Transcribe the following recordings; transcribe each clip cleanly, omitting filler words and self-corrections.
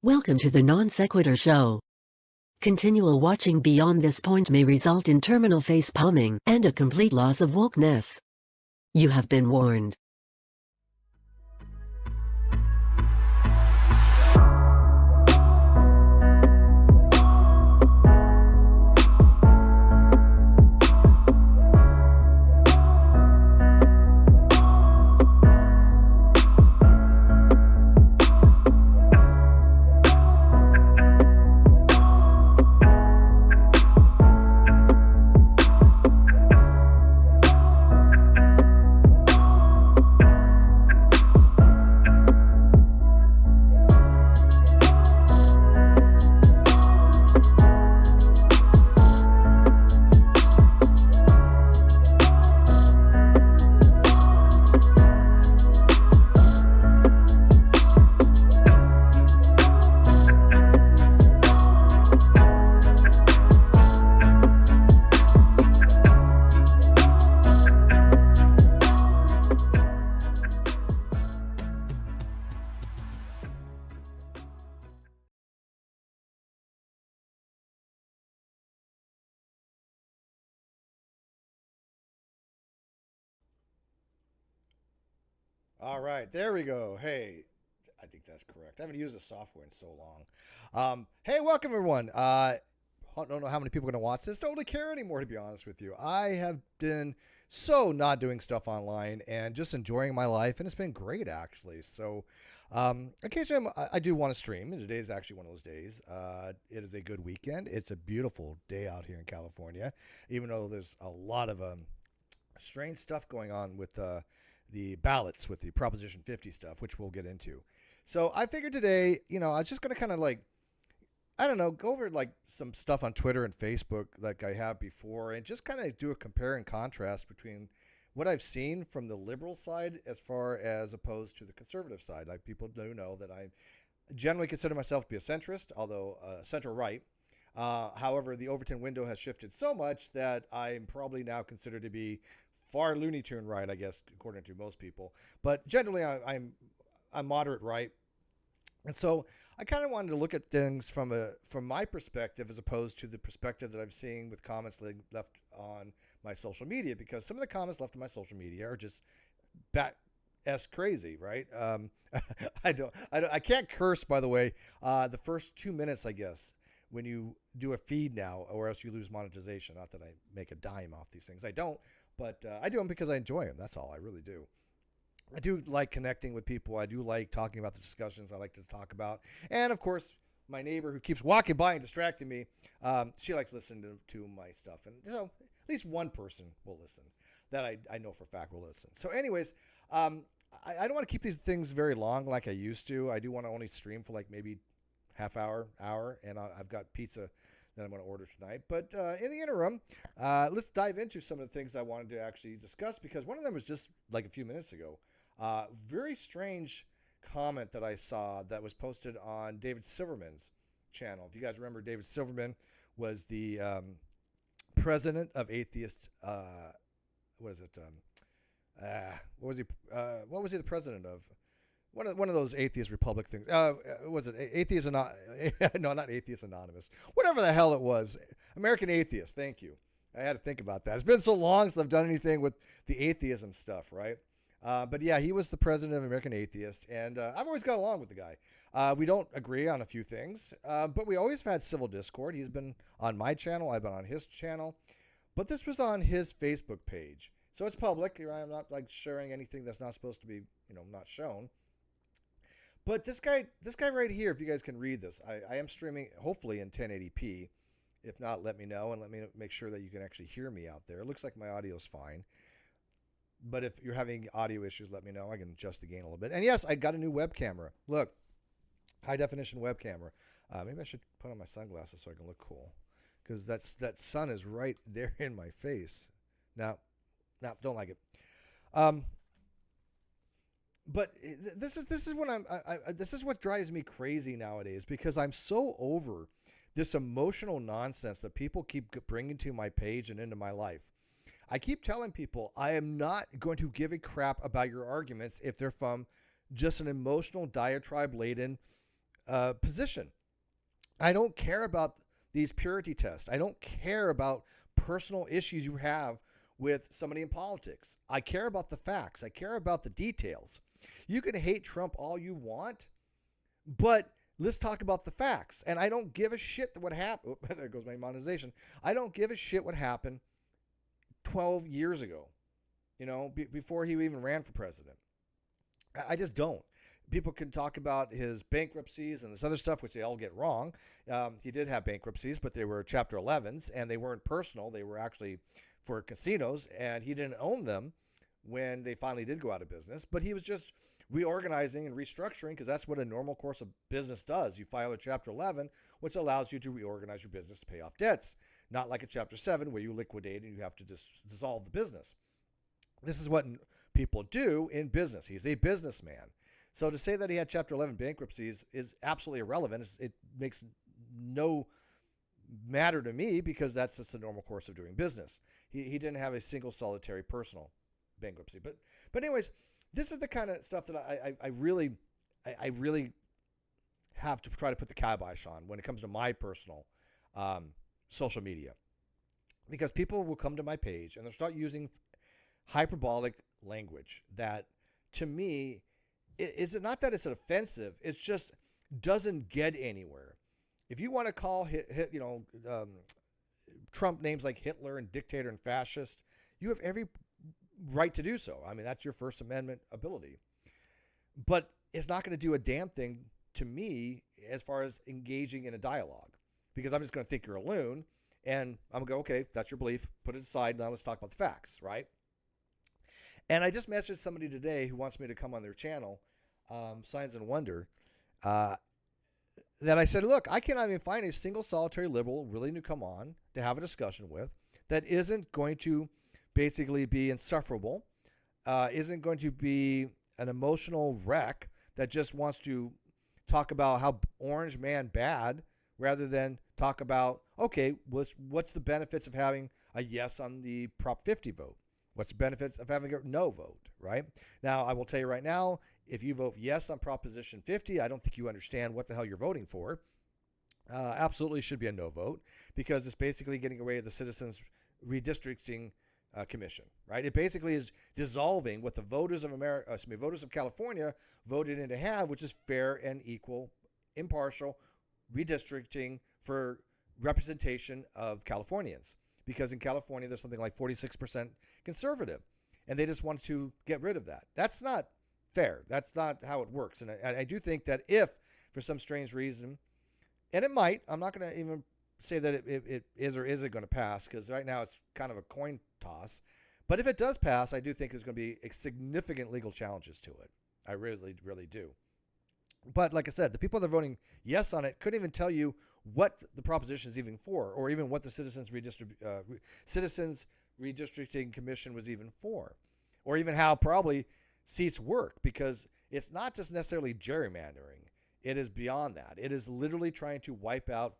Welcome to the Non Sequitur Show. Continual watching beyond this point may result in terminal face palming and a complete loss of wokeness. You have been warned. All right, there we go. Hey, I think that's correct. I haven't used the software in so long. Hey, welcome everyone. I don't know how many people are going to watch this. Don't really care anymore, to be honest with you. I have been so not doing stuff online and just enjoying my life, and it's been great actually. So, occasionally I do want to stream, and today is actually one of those days. It is a good weekend. It's a beautiful day out here in California, even though there's a lot of strange stuff going on with the ballots with the Proposition 50 stuff, which we'll get into. So I figured today, I was just going to kind of I don't know, go over like some stuff on Twitter and Facebook like I have before and just kind of do a compare and contrast between what I've seen from the liberal side as far as opposed to the conservative side. Like people do know that I generally consider myself to be a centrist, although central right. However, the Overton window has shifted so much that I'm probably now considered to be far Looney Tune right, I guess, according to most people. But generally, I'm moderate right, and so I kind of wanted to look at things from my perspective as opposed to the perspective that I'm seeing with comments left on my social media, because some of the comments left on my social media are just bat-esque crazy, right? I can't curse, by the way. The first 2 minutes, I guess, when you do a feed now, or else you lose monetization. Not that I make a dime off these things. I don't. But I do them because I enjoy them. That's all. I really do. I do like connecting with people. I do like talking about the discussions I like to talk about. And, of course, my neighbor who keeps walking by and distracting me, she likes listening to my stuff. And so at least one person will listen that I know for a fact will listen. So anyways, I don't want to keep these things very long like I used to. I do want to only stream for like maybe half hour, and I've got pizza that I'm going to order tonight. But in the interim, let's dive into some of the things I wanted to actually discuss, because one of them was just like a few minutes ago. Very strange comment that I saw that was posted on David Silverman's channel. If you guys remember, David Silverman was the president of Atheist. What is it? What was he? What was he the president of? One of those atheist republic things. Was it atheist no, not atheist anonymous. Whatever the hell it was, American Atheist. Thank you. I had to think about that. It's been so long since I've done anything with the atheism stuff, right? But yeah, he was the president of American Atheist, and I've always got along with the guy. We don't agree on a few things, but we always have had civil discord. He's been on my channel. I've been on his channel, but this was on his Facebook page, so it's public. I'm not like sharing anything that's not supposed to be, not shown. But this guy right here, if you guys can read this, I am streaming hopefully in 1080p. If not, let me know, and let me make sure that you can actually hear me out there. It looks like my audio is fine. But if you're having audio issues, let me know. I can adjust the gain a little bit. And yes, I got a new web camera. Look, high definition web camera. Maybe I should put on my sunglasses so I can look cool, because that sun is right there in my face. No, don't like it. But this is what this is what drives me crazy nowadays, because I'm so over this emotional nonsense that people keep bringing to my page and into my life. I keep telling people I am not going to give a crap about your arguments if they're from just an emotional diatribe laden position. I don't care about these purity tests. I don't care about personal issues you have with somebody in politics. I care about the facts. I care about the details. You can hate Trump all you want, but let's talk about the facts. And I don't give a shit what happened. Oh, there goes my monetization. I don't give a shit what happened 12 years ago, before he even ran for president. I just don't. People can talk about his bankruptcies and this other stuff, which they all get wrong. He did have bankruptcies, but they were Chapter 11s, and they weren't personal. They were actually for casinos, and he didn't own them when they finally did go out of business. But he was just reorganizing and restructuring, because that's what a normal course of business does. You file a Chapter 11, which allows you to reorganize your business to pay off debts, not like a Chapter 7 where you liquidate and you have to dissolve the business. This is what people do in business. He's a businessman. So to say that he had Chapter 11 bankruptcies is absolutely irrelevant. It makes no matter to me, because that's just the normal course of doing business. He didn't have a single solitary personal bankruptcy. But anyways, this is the kind of stuff that I really have to try to put the kibosh on when it comes to my personal social media. Because people will come to my page and they'll start using hyperbolic language that, to me, is it not that it's offensive, it's just doesn't get anywhere. If you want to call Trump names like Hitler and dictator and fascist, you have every right to do so. I mean, that's your First Amendment ability. But it's not going to do a damn thing to me as far as engaging in a dialogue, because I'm just going to think you're a loon, and I'm going to go, okay, that's your belief, put it aside, now let's talk about the facts, right? And I just messaged somebody today who wants me to come on their channel, Signs and Wonder, that I said, look, I cannot even find a single solitary liberal willing to come on to have a discussion with that isn't going to basically be insufferable, isn't going to be an emotional wreck that just wants to talk about how orange man bad, rather than talk about, okay, what's the benefits of having a yes on the Prop 50 vote? What's the benefits of having a no vote, right? Now, I will tell you right now, if you vote yes on Proposition 50, I don't think you understand what the hell you're voting for. Absolutely should be a no vote, because it's basically getting away with the Citizens Redistricting Commission, right? It basically is dissolving what the voters of California voted in to have, which is fair and equal, impartial redistricting for representation of Californians. Because in California, there's something like 46% conservative, and they just want to get rid of that. That's not fair. That's not how it works. And I do think that if, for some strange reason, and it might, I'm not going to even say that it is or isn't going to pass, because right now it's kind of a coin toss. But if it does pass, I do think there's going to be significant legal challenges to it. I really, really do. But like I said, the people that are voting yes on it couldn't even tell you what the proposition is even for, or even what the Citizens Redistricting Commission was even for, or even how probably seats work, because it's not just necessarily gerrymandering. It is beyond that. It is literally trying to wipe out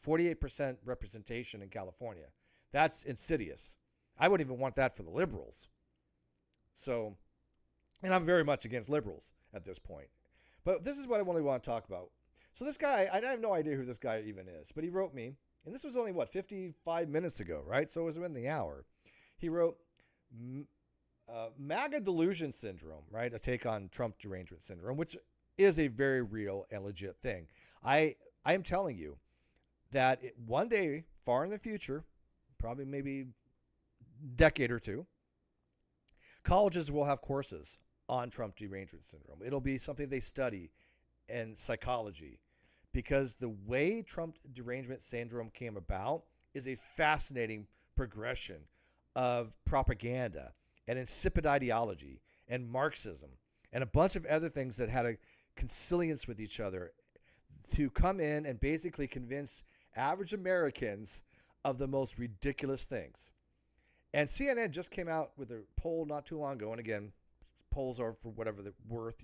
48% representation in California. That's insidious. I wouldn't even want that for the liberals. So, and I'm very much against liberals at this point. But this is what I really want to talk about. So this guy, I have no idea who this guy even is, but he wrote me, and this was only, 55 minutes ago, right? So it was within the hour. He wrote, MAGA delusion syndrome, right? A take on Trump derangement syndrome, which is a very real and legit thing. I am telling you that one day, far in the future, probably maybe decade or two, colleges will have courses on Trump derangement syndrome. It'll be something they study in psychology, because the way Trump derangement syndrome came about is a fascinating progression of propaganda and insipid ideology and Marxism and a bunch of other things that had a consilience with each other to come in and basically convince average Americans of the most ridiculous things. And CNN just came out with a poll not too long ago, and again, polls are for whatever they're worth,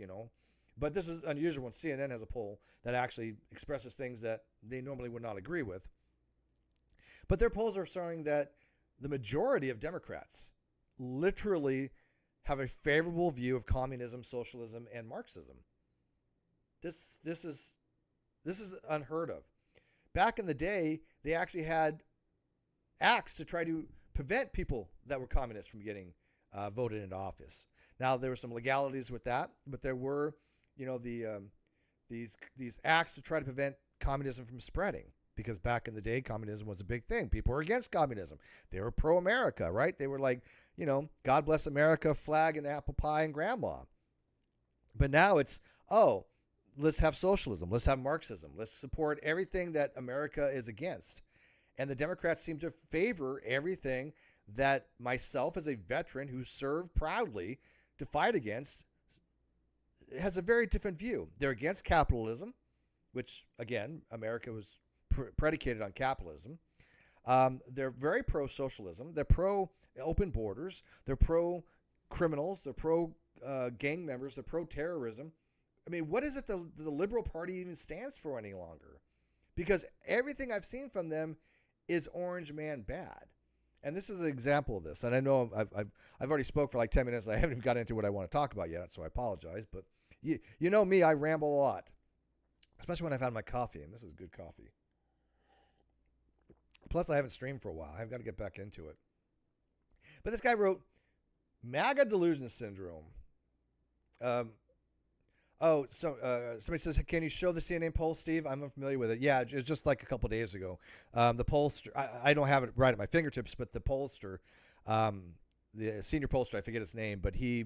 but this is unusual when CNN has a poll that actually expresses things that they normally would not agree with. But their polls are showing that the majority of Democrats literally have a favorable view of communism, socialism, and Marxism. This is This is unheard of. Back in the day, they actually had acts to try to prevent people that were communists from getting voted into office. Now there were some legalities with that, but there were, these acts to try to prevent communism from spreading. Because back in the day, communism was a big thing. People were against communism. They were pro-America, right? They were like, God bless America, flag and apple pie and grandma. But now it's, let's have socialism. Let's have Marxism. Let's support everything that America is against. And the Democrats seem to favor everything that myself, as a veteran who served proudly to fight against, has a very different view. They're against capitalism, which, again, America was predicated on capitalism. They're very pro-socialism. They're pro-open borders. They're pro-criminals. They're pro-gang members. They're pro-terrorism. I mean, what is it the Liberal Party even stands for any longer? Because everything I've seen from them is orange man bad. And this is an example of this. And I know I've already spoke for like 10 minutes. I haven't even got into what I want to talk about yet, so I apologize. But you know me, I ramble a lot, especially when I've had my coffee, and this is good coffee. Plus, I haven't streamed for a while. I've got to get back into it. But this guy wrote, MAGA delusion syndrome. Somebody says, can you show the CNN poll, Steve? I'm unfamiliar with it. Yeah, it was just like a couple days ago. The pollster, I don't have it right at my fingertips, but the pollster, the senior pollster, I forget his name, but he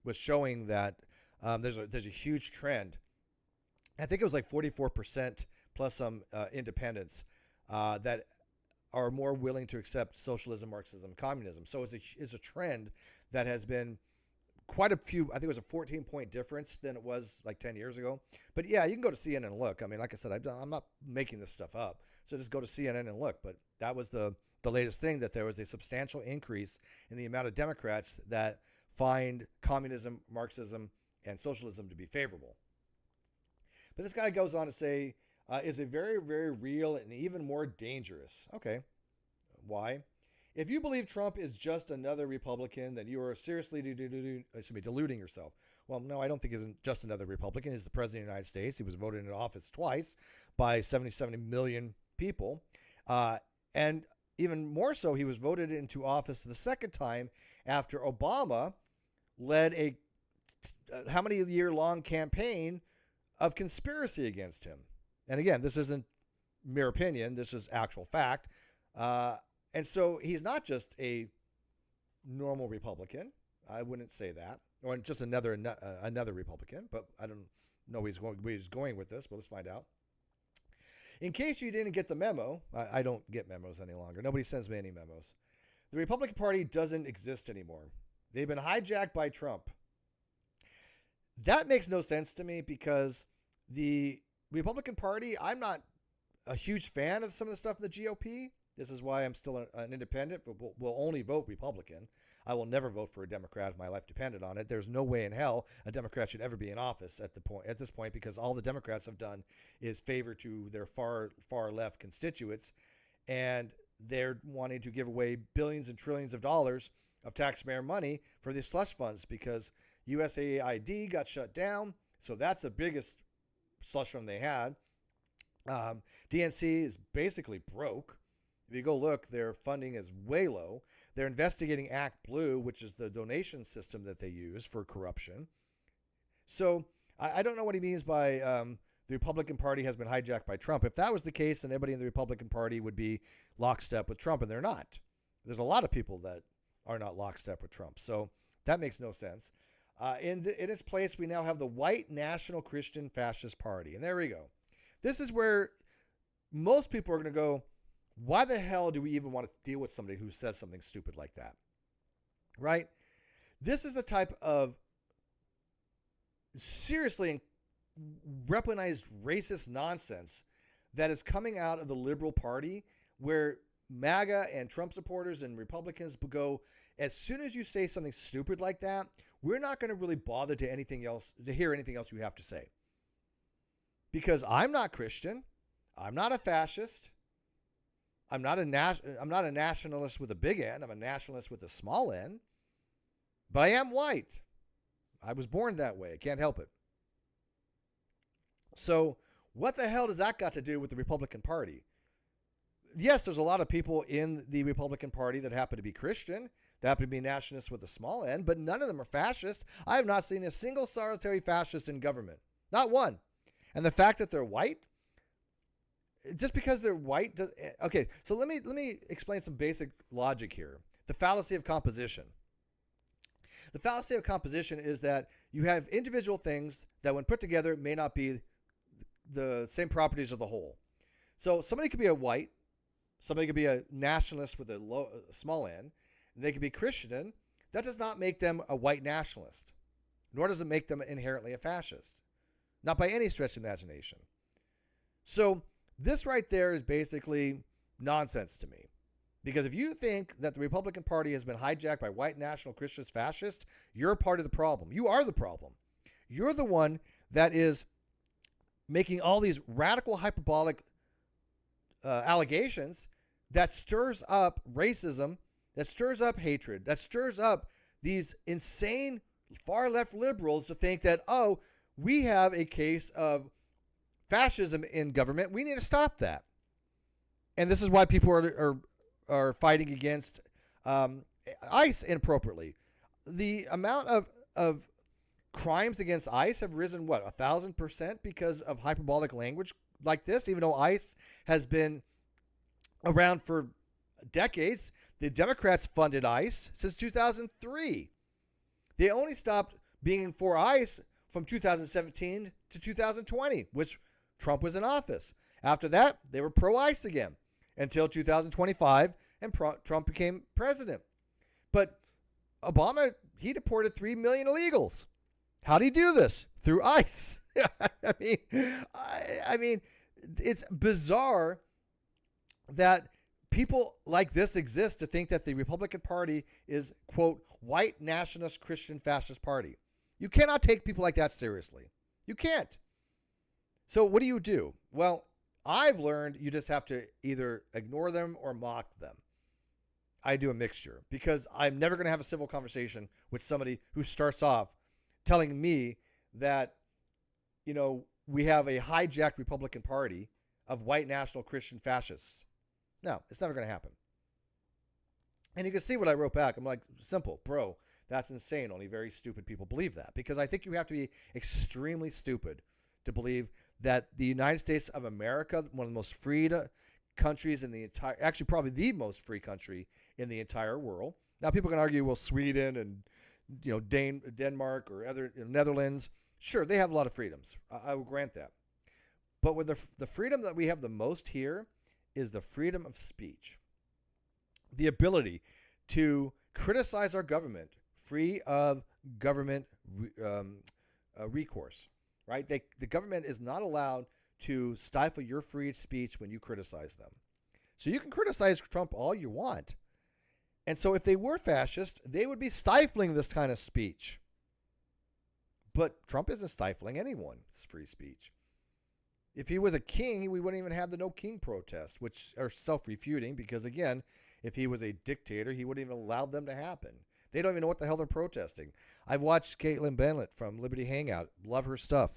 was showing that there's a huge trend. I think it was like 44% plus some independents that are more willing to accept socialism, Marxism, communism. So it's a trend that has been quite a few. I think it was a 14-point difference than it was like 10 years ago. But yeah, you can go to CNN and look. I mean, like I said, I'm not making this stuff up. So just go to CNN and look. But that was the latest thing, that there was a substantial increase in the amount of Democrats that find communism, Marxism, and socialism to be favorable. But this guy goes on to say, is a very, very real and even more dangerous. Okay. Why? If you believe Trump is just another Republican, then you are seriously deluding yourself. Well, no, I don't think he's just another Republican. He's the president of the United States. He was voted into office twice by 77 million people. And even more so, he was voted into office the second time after Obama led a how many year long campaign of conspiracy against him. And again, this isn't mere opinion. This is actual fact. And so he's not just a normal Republican. I wouldn't say that. Or just another Republican. But I don't know where he's going with this, but let's find out. In case you didn't get the memo, I don't get memos any longer. Nobody sends me any memos. The Republican Party doesn't exist anymore. They've been hijacked by Trump. That makes no sense to me, because the Republican Party, I'm not a huge fan of some of the stuff in the GOP. This is why I'm still an independent, but will only vote Republican. I will never vote for a Democrat if my life depended on it. There's no way in hell a Democrat should ever be in office at this point, because all the Democrats have done is favor to their far left constituents, and they're wanting to give away billions and trillions of dollars of taxpayer money for these slush funds, because USAID got shut down. So that's the biggest slush fund they had. DNC is basically broke. If you go look, their funding is way low. They're investigating Act Blue, which is the donation system that they use for corruption. So I don't know what he means by the Republican Party has been hijacked by Trump. If that was the case, then everybody in the Republican Party would be lockstep with Trump, and they're not. There's a lot of people that are not lockstep with Trump. So that makes no sense. In its place, we now have the White National Christian Fascist Party. And there we go. This is where most people are going to go, why the hell do we even want to deal with somebody who says something stupid like that? Right? This is the type of seriously weaponized racist nonsense that is coming out of the liberal party, where MAGA and Trump supporters and Republicans go, as soon as you say something stupid like that, we're not going to really bother to hear anything else you have to say. Because I'm not Christian. I'm not a fascist. I'm not a nationalist with a big N. I'm a nationalist with a small n. But I am white. I was born that way. I can't help it. So What the hell does that got to do with the Republican Party? Yes, there's a lot of people in the Republican Party that happen to be Christian, that happen to be nationalists with a small n, but none of them are fascist. I have not seen a single solitary fascist in government. Not one. And the fact that they're white, just because they're white, okay, so let me explain some basic logic here. The fallacy of composition. The fallacy of composition is that you have individual things that when put together may not be the same properties of the whole. So somebody could be a white, somebody could be a nationalist with a small n, and they could be Christian. That does not make them a white nationalist, nor does it make them inherently a fascist. Not by any stretch of imagination. So this right there is basically nonsense to me. Because if you think that the Republican Party has been hijacked by white national Christians fascists, you're a part of the problem. You are the problem. You're the one that is making all these radical hyperbolic allegations that stirs up racism, that stirs up hatred, that stirs up these insane far left liberals to think that, oh, we have a case of fascism in government. We need to stop that. And this is why people are fighting against ICE inappropriately. The amount of crimes against ICE have risen, 1,000% because of hyperbolic language like this, even though ICE has been around for decades. The Democrats funded ICE since 2003. They only stopped being for ICE from 2017 to 2020, which Trump was in office. After that, they were pro-ICE again until 2025, and Trump became president. But Obama, he deported 3 million illegals. How did he do this? Through ICE. I mean, it's bizarre that people like this exist to think that the Republican Party is, quote, white nationalist Christian fascist party. You cannot take people like that seriously. You can't. So what do? Well, I've learned you just have to either ignore them or mock them. I do a mixture because I'm never going to have a civil conversation with somebody who starts off telling me that, we have a hijacked Republican Party of white national Christian fascists. No, it's never going to happen. And you can see what I wrote back. I'm like, simple, bro, that's insane. Only very stupid people believe that, because I think you have to be extremely stupid to believe that the United States of America, one of the most freed countries in the entire, actually probably the most free country in the entire world. Now people can argue, well, Sweden and Denmark or other Netherlands, sure, they have a lot of freedoms. I will grant that. But with the freedom that we have the most here is the freedom of speech. The ability to criticize our government free of government recourse, right? The government is not allowed to stifle your free speech when you criticize them. So you can criticize Trump all you want. And so if they were fascist, they would be stifling this kind of speech. But Trump isn't stifling anyone's free speech. If he was a king, we wouldn't even have the No King protest, which are self-refuting because, again, if he was a dictator, he wouldn't even allow them to happen. They don't even know what the hell they're protesting. I've watched Caitlin Bennett from Liberty Hangout. Love her stuff.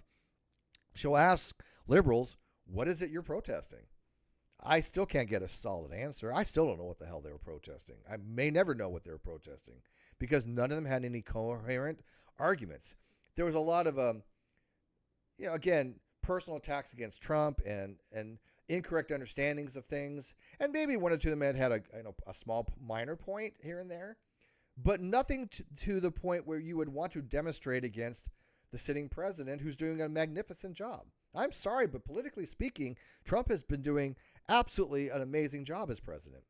She'll ask liberals, what is it you're protesting? I still can't get a solid answer. I still don't know what the hell they were protesting. I may never know what they were protesting because none of them had any coherent arguments. There was a lot of, again, personal attacks against Trump and incorrect understandings of things. And maybe one or two of them had a small minor point here and there, but nothing to the point where you would want to demonstrate against the sitting president who's doing a magnificent job. I'm sorry, but politically speaking, Trump has been doing absolutely an amazing job as president.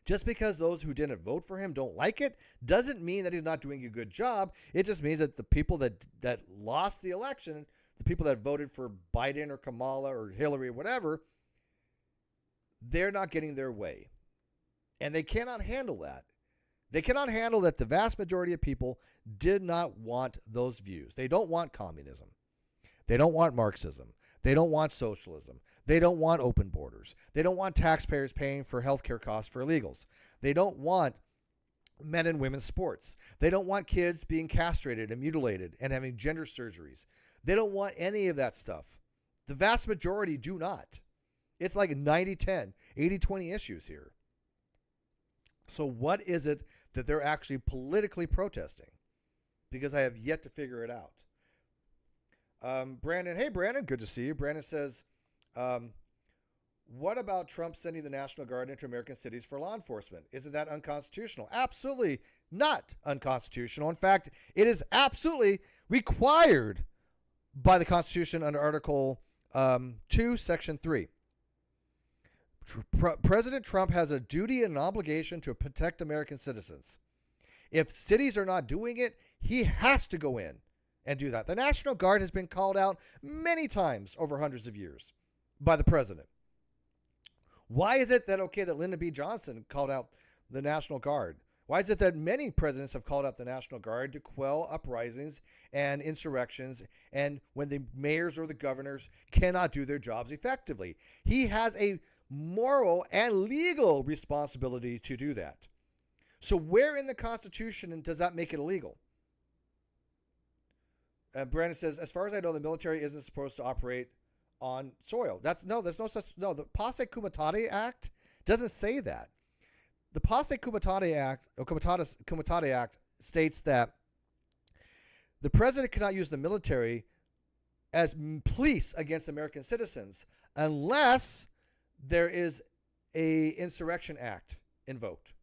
Just because those who didn't vote for him don't like it doesn't mean that he's not doing a good job. It just means that the people that lost the election, the people that voted for Biden or Kamala or Hillary or whatever, they're not getting their way. And they cannot handle that. They cannot handle that the vast majority of people did not want those views. They don't want communism. They don't want Marxism. They don't want socialism. They don't want open borders. They don't want taxpayers paying for healthcare costs for illegals. They don't want men and women's sports. They don't want kids being castrated and mutilated and having gender surgeries. They don't want any of that stuff. The vast majority do not. It's like 90-10, 80-20 issues here. So what is it that they're actually politically protesting? Because I have yet to figure it out. Brandon, hey, Brandon, good to see you. Brandon says, what about Trump sending the National Guard into American cities for law enforcement? Isn't that unconstitutional? Absolutely not unconstitutional. In fact, it is absolutely required by the Constitution under Article 2, Section 3. President Trump has a duty and an obligation to protect American citizens. If cities are not doing it, he has to go in and do that. The National Guard has been called out many times over hundreds of years by the president. Why is it that, okay, that Lyndon B. Johnson called out the National Guard? Why is it that many presidents have called out the National Guard to quell uprisings and insurrections and when the mayors or the governors cannot do their jobs effectively? He has a moral and legal responsibility to do that. So where in the Constitution does that make it illegal? Brandon says, as far as I know, the military isn't supposed to operate on soil. There's no such. No, the Posse Comitatus Act doesn't say that. The Posse Comitatus Act, or Comitatus Act, states that the president cannot use the military as police against American citizens unless there is a insurrection act invoked,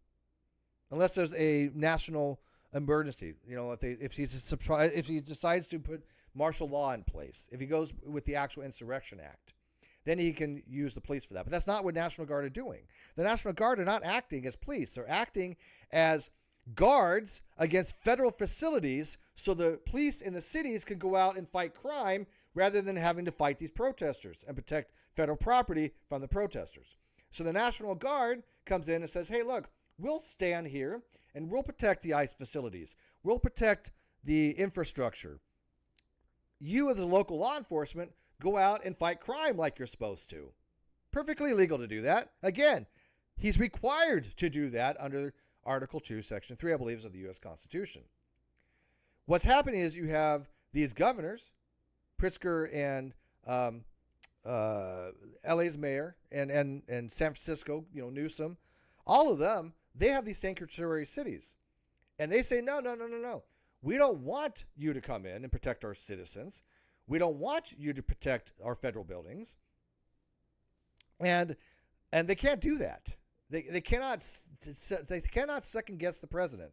unless there's a national emergency. You know, if he decides to put martial law in place, if he goes with the actual insurrection act, then he can use the police for that. But that's not what National Guard are doing. The National Guard are not acting as police. They're acting as guards against federal facilities so the police in the cities can go out and fight crime rather than having to fight these protesters and protect federal property from the protesters. So the National Guard comes in and says, hey, look, we'll stand here and we'll protect the ICE facilities. We'll protect the infrastructure. You as a local law enforcement go out and fight crime like you're supposed to. Perfectly legal to do that. Again, he's required to do that under Article 2, Section 3, I believe, of the U.S. Constitution. What's happening is you have these governors, Pritzker and LA's mayor and San Francisco, Newsom, all of them, they have these sanctuary cities. And they say, no. We don't want you to come in and protect our citizens. We don't want you to protect our federal buildings. And they can't do that. They cannot second guess the president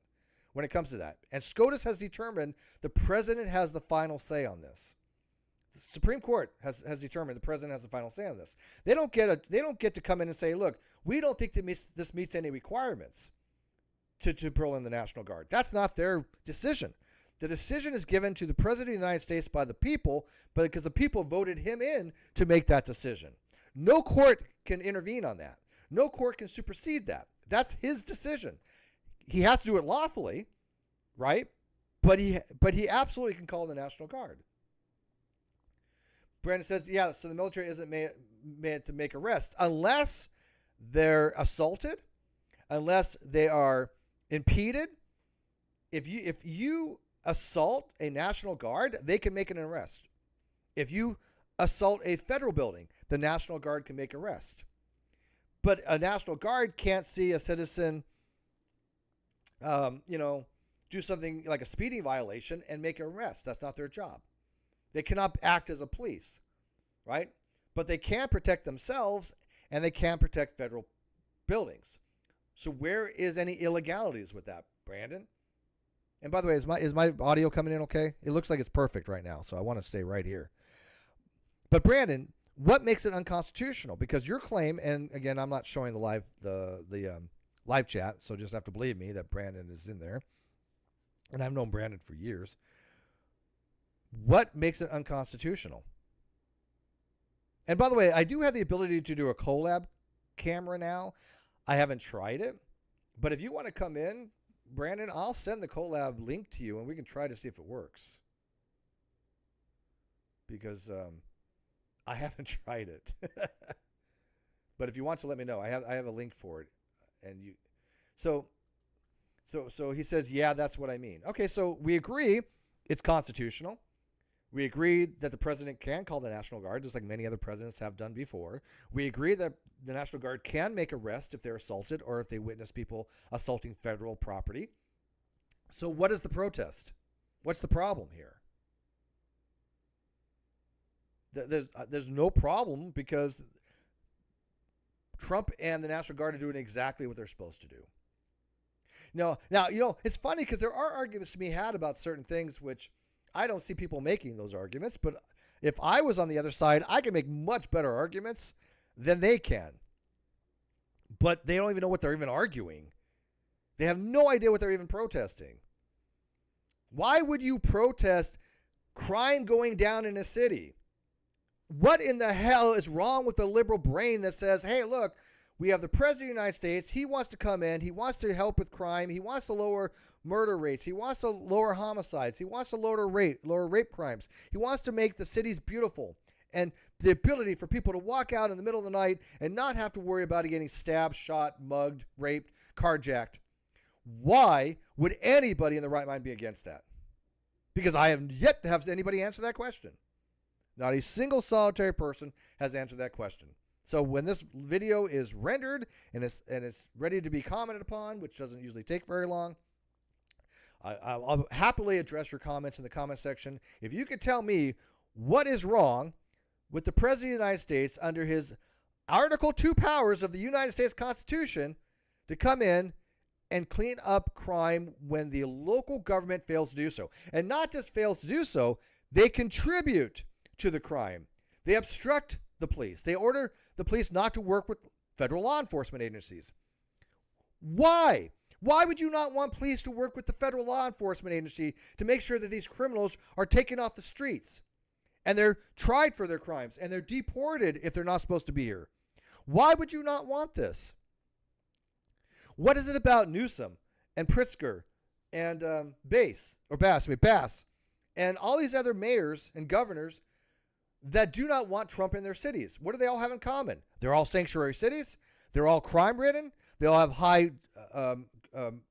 when it comes to that. And SCOTUS has determined the president has the final say on this. The Supreme Court has determined the president has the final say on this. They don't get to come in and say, look, we don't think that this meets any requirements to pull in the National Guard. That's not their decision. The decision is given to the President of the United States by the people, but because the people voted him in to make that decision. No court can intervene on that. No court can supersede that. That's his decision. He has to do it lawfully, right? But he absolutely can call the National Guard. Brandon says, yeah, so the military isn't made to make arrests unless they're assaulted, unless they are impeded. If you assault a National Guard, they can make an arrest. If you assault a federal building, the National Guard can make arrest. But a National Guard can't see a citizen, do something like a speeding violation and make an arrest. That's not their job. They cannot act as a police, right? But they can protect themselves and they can protect federal buildings. So where is any illegalities with that, Brandon? And by the way, is my audio coming in okay? It looks like it's perfect right now, so I want to stay right here. But Brandon, what makes it unconstitutional? Because your claim, and again, I'm not showing the live chat, so just have to believe me that Brandon is in there. And I've known Brandon for years. What makes it unconstitutional? And by the way, I do have the ability to do a collab camera now. I haven't tried it, but if you want to come in, Brandon, I'll send the collab link to you and we can try to see if it works. Because I haven't tried it. But if you want to let me know, I have a link for it. And you so he says, yeah, that's what I mean. Okay, so we agree it's constitutional. We agree that the president can call the National Guard, just like many other presidents have done before. We agree that the National Guard can make arrests if they're assaulted or if they witness people assaulting federal property. So what is the protest? What's the problem here? There's no problem because Trump and the National Guard are doing exactly what they're supposed to do. Now, it's funny because there are arguments to be had about certain things, which I don't see people making those arguments. But if I was on the other side, I can make much better arguments than they can. But they don't even know what they're even arguing. They have no idea what they're even protesting. Why would you protest crime going down in a city? What in the hell is wrong with the liberal brain that says, hey, look, we have the President of the United States. He wants to come in. He wants to help with crime. He wants to lower murder rates. He wants to lower homicides. He wants to lower rape crimes. He wants to make the cities beautiful. And the ability for people to walk out in the middle of the night and not have to worry about getting stabbed, shot, mugged, raped, carjacked. Why would anybody in the right mind be against that? Because I have yet to have anybody answer that question. Not a single solitary person has answered that question. So when this video is rendered and it's ready to be commented upon, which doesn't usually take very long, I'll happily address your comments in the comment section. If you could tell me what is wrong with the President of the United States under his Article 2 powers of the United States Constitution to come in and clean up crime when the local government fails to do so. And not just fails to do so, they contribute to the crime. They obstruct the police. They order the police not to work with federal law enforcement agencies. Why? Why would you not want police to work with the federal law enforcement agency to make sure that these criminals are taken off the streets and they're tried for their crimes and they're deported if they're not supposed to be here? Why would you not want this? What is it about Newsom and Pritzker and Bass, and all these other mayors and governors that do not want Trump in their cities? What do they all have in common? They're all sanctuary cities. They're all crime-ridden. They all have high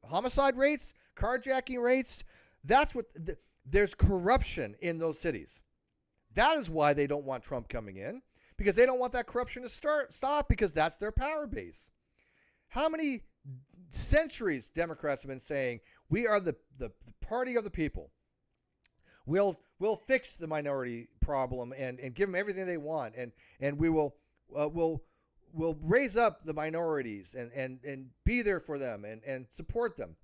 homicide rates, carjacking rates. There's corruption in those cities. That is why they don't want Trump coming in, because they don't want that corruption to stop, because that's their power base. How many centuries Democrats have been saying, we are the party of the people. We'll fix the minority problem and give them everything they want, and we will we'll raise up the minorities and be there for them and support them.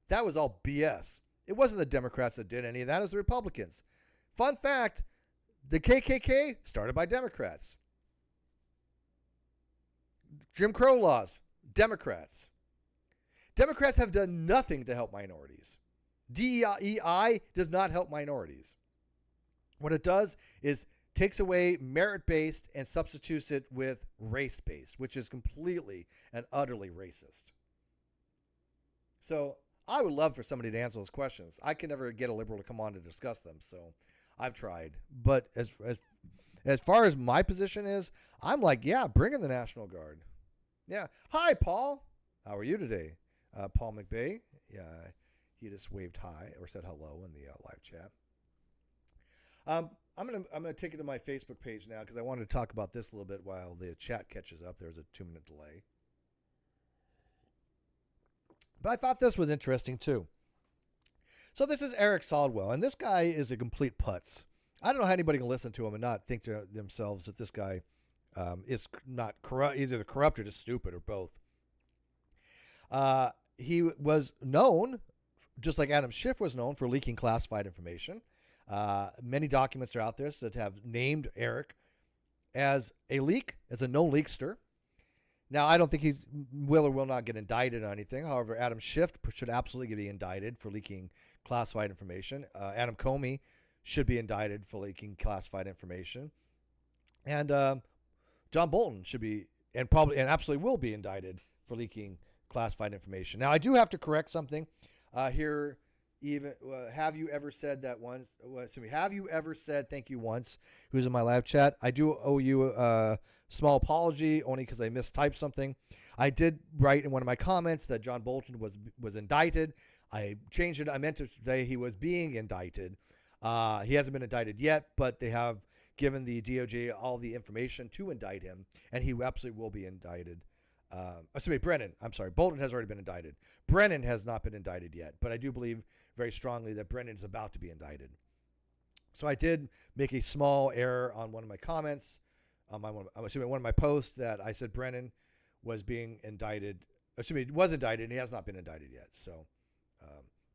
That was all BS. It wasn't the Democrats that did any of that. It was the Republicans. Fun fact, the KKK started by Democrats. Jim Crow laws, Democrats. Democrats have done nothing to help minorities. DEI does not help minorities. What it does is takes away merit-based and substitutes it with race-based, which is completely and utterly racist. So I would love for somebody to answer those questions. I can never get a liberal to come on to discuss them, so I've tried. But as far as my position is, I'm like, yeah, bring in the National Guard. Yeah. Hi, Paul. How are you today? Paul McVeigh. Yeah, he just waved hi or said hello in the live chat. I'm gonna take it to my Facebook page now because I wanted to talk about this a little bit while the chat catches up. There's a 2-minute delay. But I thought this was interesting too. So this is Eric Swalwell, and this guy is a complete putz. I don't know how anybody can listen to him and not think to themselves that this guy is not corrupt, either corrupt or just stupid or both. He was known, just like Adam Schiff was known, for leaking classified information. Many documents are out there that have named Eric as a known leakster. Now, I don't think he will or will not get indicted on anything. However, Adam Schiff should absolutely be indicted for leaking classified information. Adam Comey should be indicted for leaking classified information. And John Bolton should be, and absolutely will be indicted for leaking classified information. Now, I do have to correct something here. Even have you ever said that once? Have you ever said thank you once? Who's in my live chat? I do owe you a small apology only because I mistyped something. I did write in one of my comments that John Bolton was indicted. I changed it. I meant to say he was being indicted. He hasn't been indicted yet, but they have given the DOJ all the information to indict him, and he absolutely will be indicted. Brennan. I'm sorry. Bolton has already been indicted. Brennan has not been indicted yet, but I do believe very strongly that Brennan is about to be indicted. So I did make a small error on one of my comments, one of my posts, that I said Brennan was being indicted. Was indicted, and he has not been indicted yet. So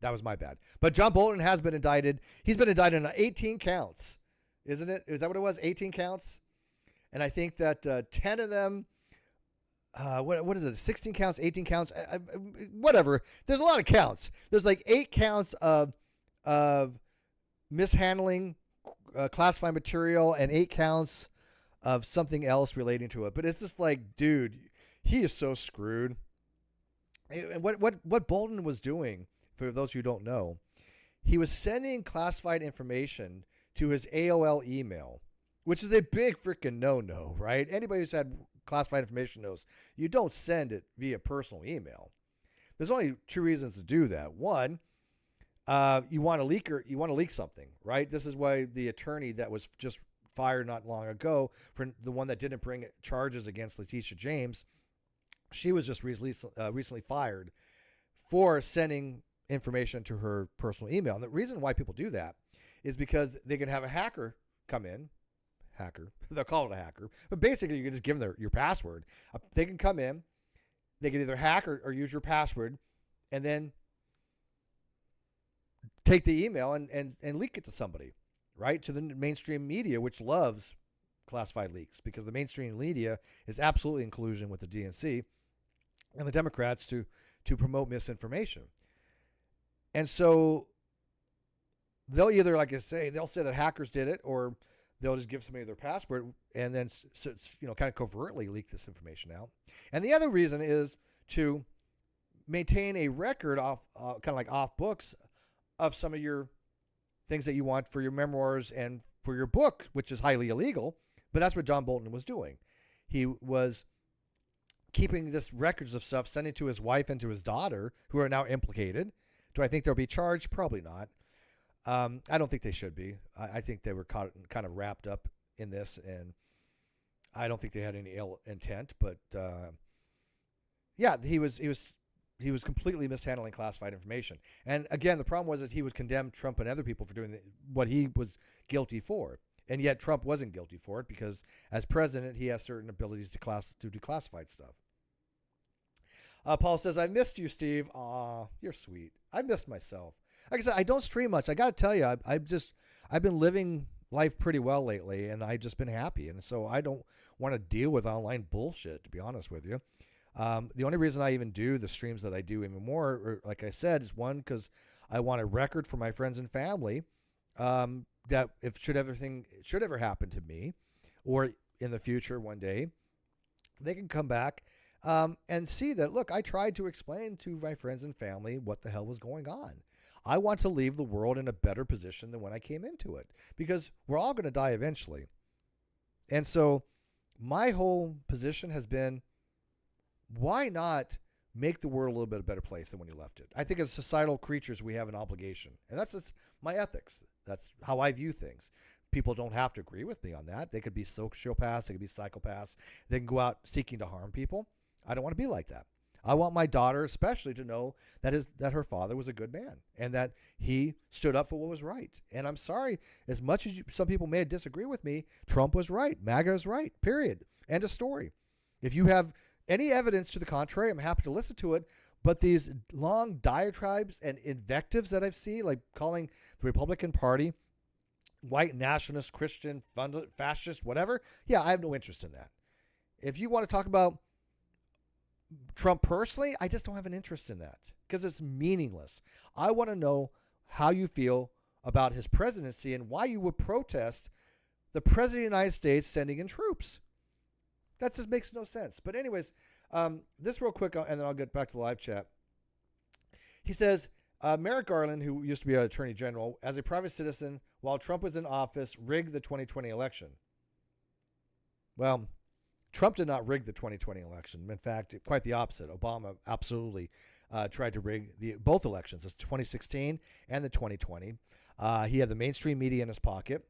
that was my bad. But John Bolton has been indicted. He's been indicted on 18 counts, isn't it? Is that what it was? 18 counts? And I think that 10 of them, what is it? 16 counts, 18 counts, whatever. There's a lot of counts. There's like 8 counts of mishandling classified material and 8 counts of something else relating to it. But it's just like, dude, he is so screwed. And what Bolton was doing, for those who don't know, he was sending classified information to his AOL email, which is a big freaking no-no, right? Anybody who's had classified information knows you don't send it via personal email. There's only 2 reasons to do that. One, you want to leak something, right? This is why the attorney that was just fired not long ago, for the one that didn't bring charges against Letitia James, she was just recently fired for sending information to her personal email. And the reason why people do that is because they can have a hacker come in. They'll call it a hacker, but basically you can just give them your password. They can come in, they can either hack or use your password, and then take the email and leak it to somebody, right? To the mainstream media, which loves classified leaks, because the mainstream media is absolutely in collusion with the DNC and the Democrats to promote misinformation. And so they'll either, like I say, they'll say that hackers did it, or they'll just give somebody their password and then, kind of covertly leak this information out. And the other reason is to maintain a record off books of some of your things that you want for your memoirs and for your book, which is highly illegal. But that's what John Bolton was doing. He was keeping this records of stuff, sending to his wife and to his daughter, who are now implicated. Do I think they'll be charged? Probably not. I don't think they should be. I think they were kind of wrapped up in this, and I don't think they had any ill intent. But he was completely mishandling classified information. And again, the problem was that he would condemn Trump and other people for doing what he was guilty for, and yet Trump wasn't guilty for it, because as president, he has certain abilities to do classified stuff. Paul says, "I missed you, Steve." Aw, you're sweet. I missed myself. Like I said, I don't stream much. I got to tell you, I've been living life pretty well lately, and I've just been happy. And so I don't want to deal with online bullshit, to be honest with you. The only reason I even do the streams that I do even more, like I said, is one, because I want a record for my friends and family, that if should ever happen to me, or in the future one day, they can come back and see that, look, I tried to explain to my friends and family what the hell was going on. I want to leave the world in a better position than when I came into it, because we're all going to die eventually. And so my whole position has been, why not make the world a little bit a better place than when you left it? I think as societal creatures, we have an obligation. And that's just my ethics. That's how I view things. People don't have to agree with me on that. They could be sociopaths. They could be psychopaths. They can go out seeking to harm people. I don't want to be like that. I want my daughter especially to know that her father was a good man, and that he stood up for what was right. And I'm sorry, as much as some people may disagree with me, Trump was right. MAGA is right, period. End of story. If you have any evidence to the contrary, I'm happy to listen to it. But these long diatribes and invectives that I've seen, like calling the Republican Party white nationalist, Christian, fascist, whatever, yeah, I have no interest in that. If you want to talk about Trump personally, I just don't have an interest in that, because it's meaningless. I want to know how you feel about his presidency and why you would protest the president of the United States sending in troops. That just makes no sense. But anyways, this real quick, and then I'll get back to the live chat. He says, Merrick Garland, who used to be an attorney general, as a private citizen, while Trump was in office, rigged the 2020 election. Well, Trump did not rig the 2020 election. In fact, quite the opposite. Obama absolutely tried to rig both elections, the 2016 and the 2020. He had the mainstream media in his pocket.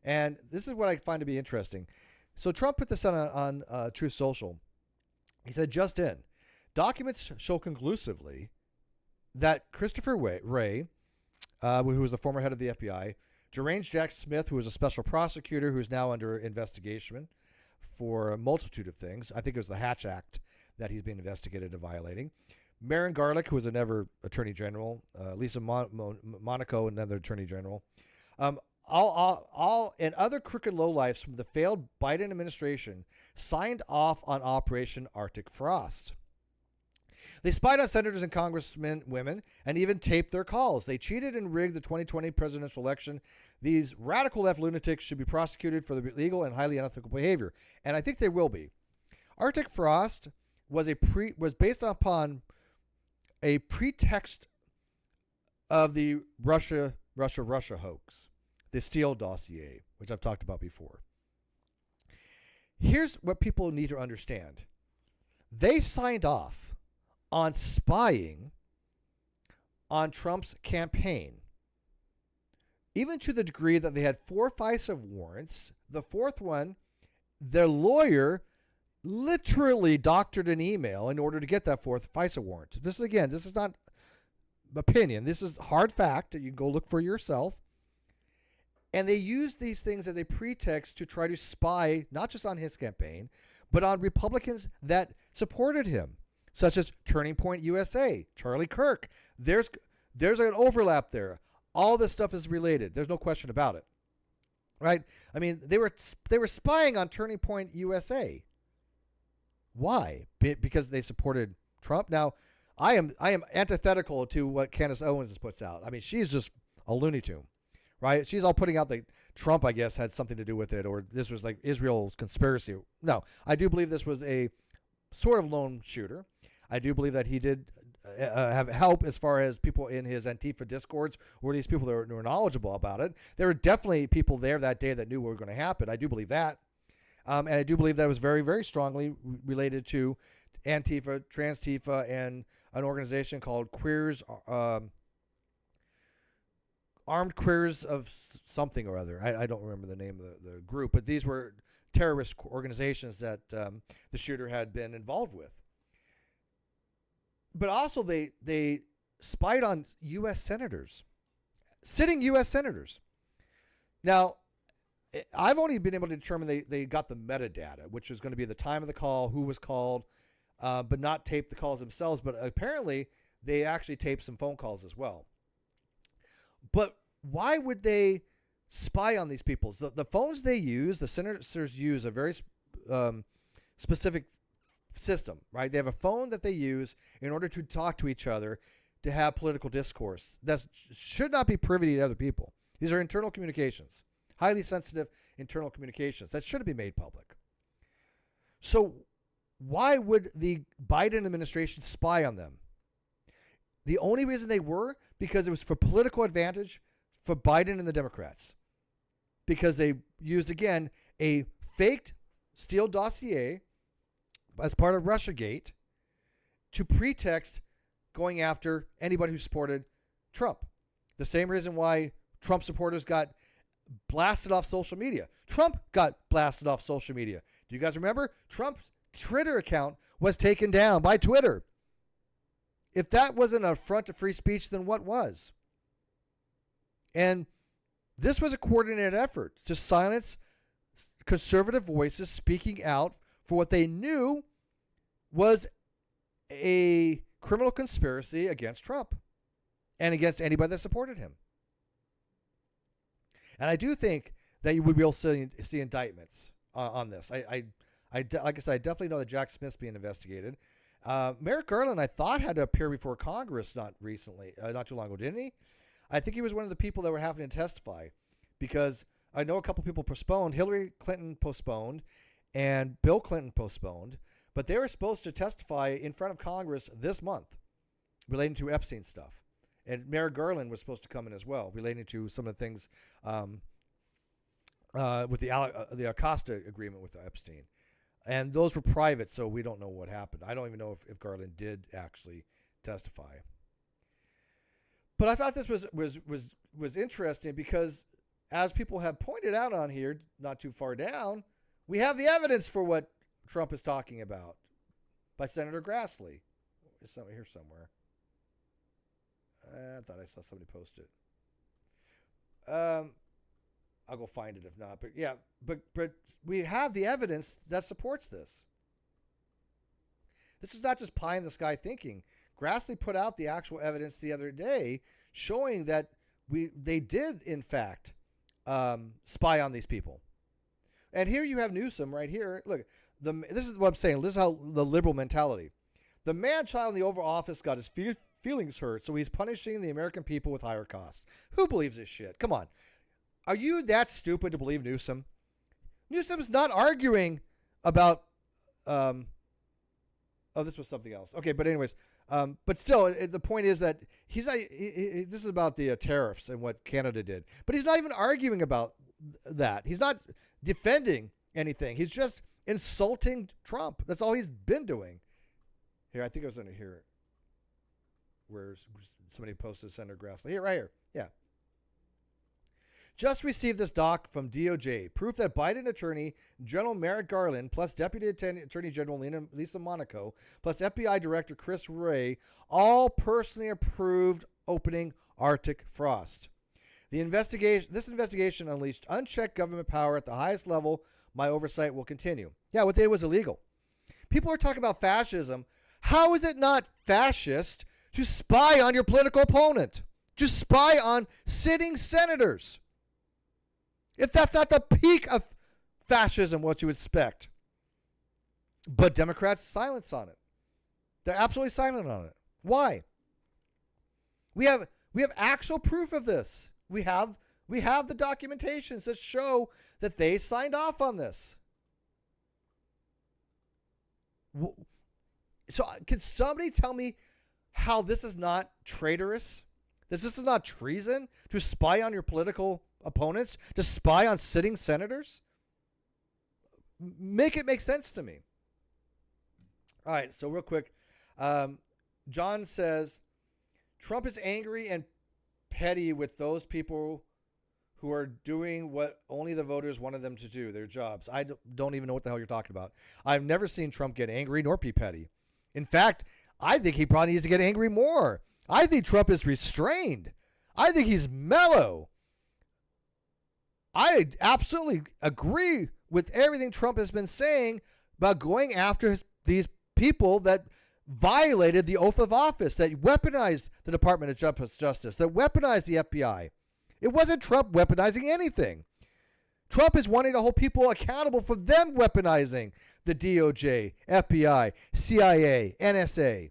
And this is what I find to be interesting. So Trump put this on Truth Social. He said, just in, documents show conclusively that Christopher Wray, who was the former head of the FBI, deranged Jack Smith, who was a special prosecutor who's now under investigation for a multitude of things. I think it was the Hatch Act that he's being investigated of violating. Merrick Garlick, who was another attorney general. Lisa Monaco, another attorney general. All and other crooked lowlifes from the failed Biden administration signed off on Operation Arctic Frost. They spied on senators and congressmen, women, and even taped their calls. They cheated and rigged the 2020 presidential election. These radical left lunatics should be prosecuted for their illegal and highly unethical behavior, and I think they will be. Arctic Frost was based upon a pretext of the Russia hoax, the Steele dossier, which I've talked about before. Here's what people need to understand. They signed off on spying on Trump's campaign, even to the degree that they had 4 FISA warrants. The fourth one, their lawyer literally doctored an email in order to get that 4th FISA warrant. This is not opinion. This is hard fact that you can go look for yourself. And they used these things as a pretext to try to spy not just on his campaign, but on Republicans that supported him, such as Turning Point USA, Charlie Kirk. There's an overlap there. All this stuff is related. There's no question about it, right? I mean, they were spying on Turning Point USA. Why? Because they supported Trump. Now, I am antithetical to what Candace Owens puts out. I mean, she's just a Looney Tune, right? She's all putting out that Trump, I guess, had something to do with it, or this was like Israel's conspiracy. No, I do believe this was a sort of lone shooter. I do believe that he did have help as far as people in his Antifa discords, or these people that were knowledgeable about it. There were definitely people there that day that knew what was going to happen. I do believe that. And I do believe that was very, very strongly related to Antifa, Trans-Tifa, and an organization called Armed Queers of something or other. I don't remember the name of the group, but these were terrorist organizations that the shooter had been involved with. But also they spied on U.S. senators, sitting U.S. senators. Now, I've only been able to determine they got the metadata, which is going to be the time of the call, who was called, but not tape the calls themselves. But apparently they actually taped some phone calls as well. But why would they spy on these people? The phones they use, the senators use a very specific system, right? They have a phone that they use in order to talk to each other, to have political discourse that should not be privy to other people. These are internal communications, highly sensitive internal communications that shouldn't be made public. So why would the Biden administration spy on them? The only reason they were because it was for political advantage for Biden and the Democrats, because they used, again, a faked Steele dossier as part of Russiagate to pretext going after anybody who supported Trump. The same reason why Trump supporters got blasted off social media. Trump got blasted off social media. Do you guys remember? Trump's Twitter account was taken down by Twitter. If that wasn't an affront to free speech, then what was? And this was a coordinated effort to silence conservative voices speaking out for what they knew was a criminal conspiracy against Trump and against anybody that supported him. And I do think that you would be able to see indictments on this. Like I said, I definitely know that Jack Smith's being investigated. Merrick Garland, I thought, had to appear before Congress not too long ago, didn't he? I think he was one of the people that were having to testify, because I know a couple people postponed. Hillary Clinton postponed, and Bill Clinton postponed, but they were supposed to testify in front of Congress this month relating to Epstein stuff. And Merrick Garland was supposed to come in as well, relating to some of the things with the Acosta agreement with Epstein. And those were private, so we don't know what happened. I don't even know if Garland did actually testify. But I thought this was interesting because, as people have pointed out on here, not too far down, we have the evidence for what Trump is talking about by Senator Grassley. It's not here somewhere. I thought I saw somebody post it. I'll go find it if not. But yeah, but we have the evidence that supports this. This is not just pie in the sky thinking. Grassley put out the actual evidence the other day showing that they did, in fact, spy on these people. And here you have Newsom right here. Look, this is what I'm saying. This is how the liberal mentality. The man-child in the Oval Office got his feelings hurt, so he's punishing the American people with higher costs. Who believes this shit? Come on. Are you that stupid to believe Newsom? Newsom's not arguing about... this was something else. Okay, but anyways... but still, the point is that he's not. This is about the tariffs and what Canada did. But he's not even arguing about that. He's not defending anything. He's just insulting Trump. That's all he's been doing. Here, I think I was under here where somebody posted Senator Grassley. Here, right here. Yeah. Just received this doc from DOJ. Proof that Biden Attorney General Merrick Garland plus Deputy Attorney General Lisa Monaco plus FBI Director Chris Wray all personally approved opening Arctic Frost. This investigation unleashed unchecked government power at the highest level. My oversight will continue. Yeah, what they did was illegal. People are talking about fascism. How is it not fascist to spy on your political opponent? To spy on sitting senators? If that's not the peak of fascism, what you would expect. But Democrats silence on it. They're absolutely silent on it. Why? We have actual proof of this. We have the documentations that show that they signed off on this. So can somebody tell me how this is not traitorous? This is not treason to spy on your political opponents, to spy on sitting senators? Make it make sense to me. All right, so real quick, John says, Trump is angry and petty with those people who are doing what only the voters wanted them to do, their jobs. I don't even know what the hell you're talking about. I've never seen Trump get angry nor be petty. In fact, I think he probably needs to get angry more. I think Trump is restrained. I think he's mellow. I absolutely agree with everything Trump has been saying about going after these people that violated the oath of office, that weaponized the Department of Justice, that weaponized the FBI. It wasn't Trump weaponizing anything. Trump is wanting to hold people accountable for them weaponizing the DOJ, FBI, CIA, NSA.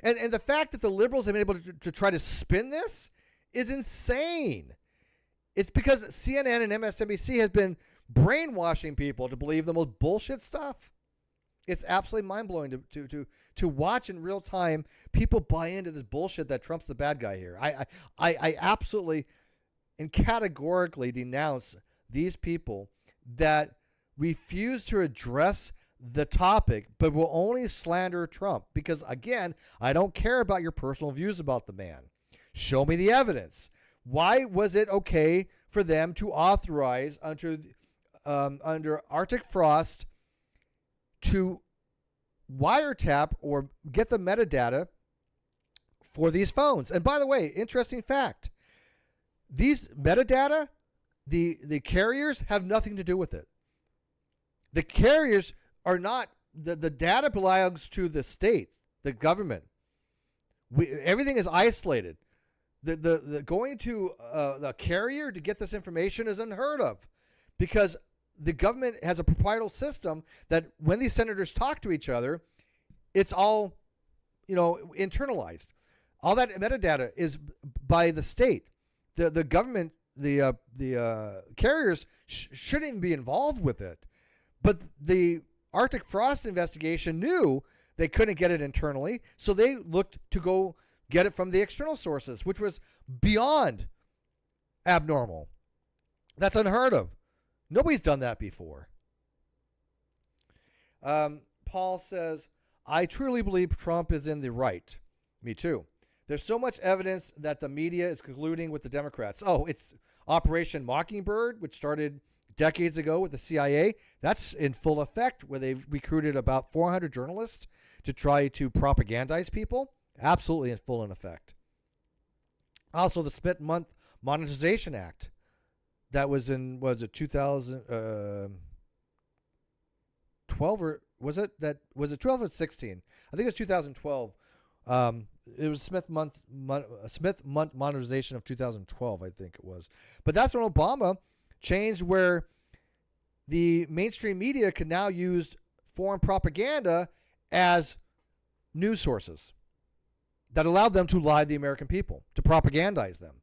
And the fact that the liberals have been able to try to spin this is insane. It's because CNN and MSNBC has been brainwashing people to believe the most bullshit stuff. It's absolutely mind-blowing to watch in real time people buy into this bullshit that Trump's the bad guy here. I absolutely and categorically denounce these people that refuse to address the topic but will only slander Trump because, again, I don't care about your personal views about the man. Show me the evidence. Why was it okay for them to authorize under Arctic Frost to wiretap or get the metadata for these phones? And by the way, interesting fact, these metadata, the carriers have nothing to do with it. The carriers are not, the data belongs to the state, the government. Everything is isolated. The going to the carrier to get this information is unheard of because the government has a proprietary system that when these senators talk to each other, it's all, internalized. All that metadata is by the state. The government, the carriers shouldn't even be involved with it. But the Arctic Frost investigation knew they couldn't get it internally, so they looked to go get it from the external sources, which was beyond abnormal. That's unheard of. Nobody's done that before. Paul says, I truly believe Trump is in the right. Me too. There's so much evidence that the media is colluding with the Democrats. Oh, it's Operation Mockingbird, which started decades ago with the CIA. That's in full effect, where they've recruited about 400 journalists to try to propagandize people. Absolutely in full effect. Also, the Smith-Month Monetization Act. That was in, was it 2012 or was it 12 or 16? I think it was 2012. It was Smith-Month Monetization of 2012, I think it was. But that's when Obama changed where the mainstream media can now use foreign propaganda as news sources that allowed them to lie to the American people, to propagandize them.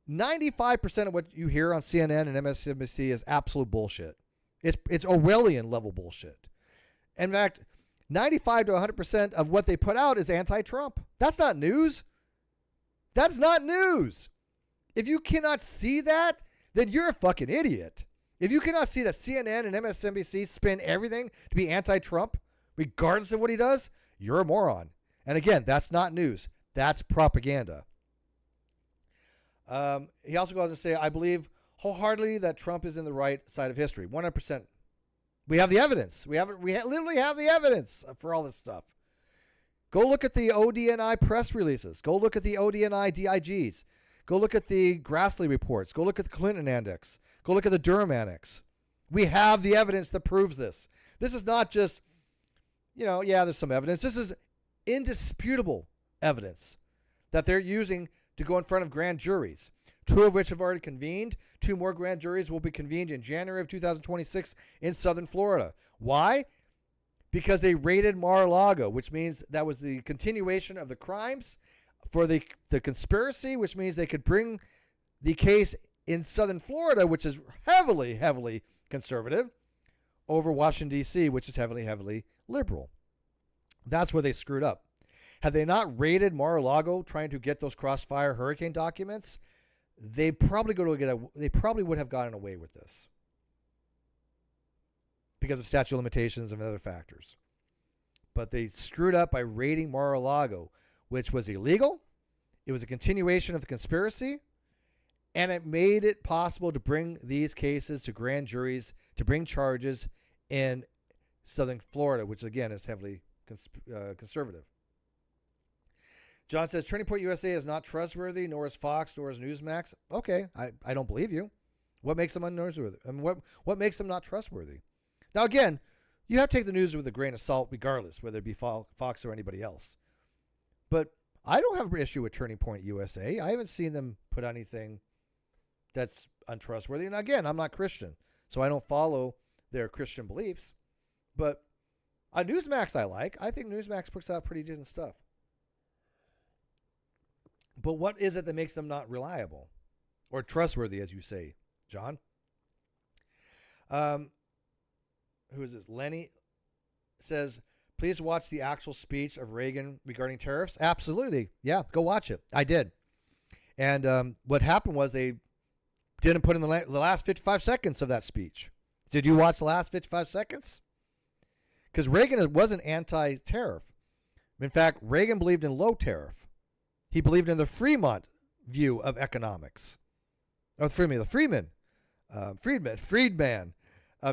95% of what you hear on CNN and MSNBC is absolute bullshit. It's Orwellian level bullshit. In fact, 95 to 100% of what they put out is anti-Trump. That's not news. That's not news. If you cannot see that, then you're a fucking idiot. If you cannot see that CNN and MSNBC spin everything to be anti-Trump, regardless of what he does, you're a moron. And again, that's not news. That's propaganda. He also goes on to say, I believe wholeheartedly that Trump is in the right side of history. 100%. We have the evidence. We literally have the evidence for all this stuff. Go look at the ODNI press releases. Go look at the ODNI DIGs. Go look at the Grassley reports. Go look at the Clinton Annex. Go look at the Durham Annex. We have the evidence that proves this. This is not just, there's some evidence. This is indisputable evidence that they're using to go in front of grand juries, 2 of which have already convened. 2 more grand juries will be convened in January of 2026 in southern Florida. Why? Because they raided Mar-a-Lago, which means that was the continuation of the crimes for the conspiracy, which means they could bring the case in southern Florida, which is heavily, heavily conservative, over Washington, D.C., which is heavily, heavily liberal. That's where they screwed up. Had they not raided Mar-a-Lago trying to get those Crossfire hurricane documents, they probably would have gotten away with this because of statute of limitations and other factors. But they screwed up by raiding Mar-a-Lago, which was illegal. It was a continuation of the conspiracy, and it made it possible to bring these cases to grand juries, to bring charges in southern Florida, which again is heavily conservative. John says, Turning Point USA is not trustworthy, nor is Fox, nor is Newsmax. Okay, I don't believe you. What makes them untrustworthy? I mean, what makes them not trustworthy? Now, again, you have to take the news with a grain of salt regardless, whether it be Fox or anybody else. But I don't have an issue with Turning Point USA. I haven't seen them put anything that's untrustworthy. And again, I'm not Christian, so I don't follow their Christian beliefs. But Newsmax I like. I think Newsmax puts out pretty decent stuff. But what is it that makes them not reliable or trustworthy, as you say, John? Who is this? Lenny says, please watch the actual speech of Reagan regarding tariffs. Absolutely. Yeah, go watch it. I did. And what happened was they didn't put in the last 55 seconds of that speech. Did you watch the last 55 seconds? Because Reagan wasn't anti-tariff. In fact, Reagan believed in low tariff. He believed in the Fremont view of economics. Or the Friedman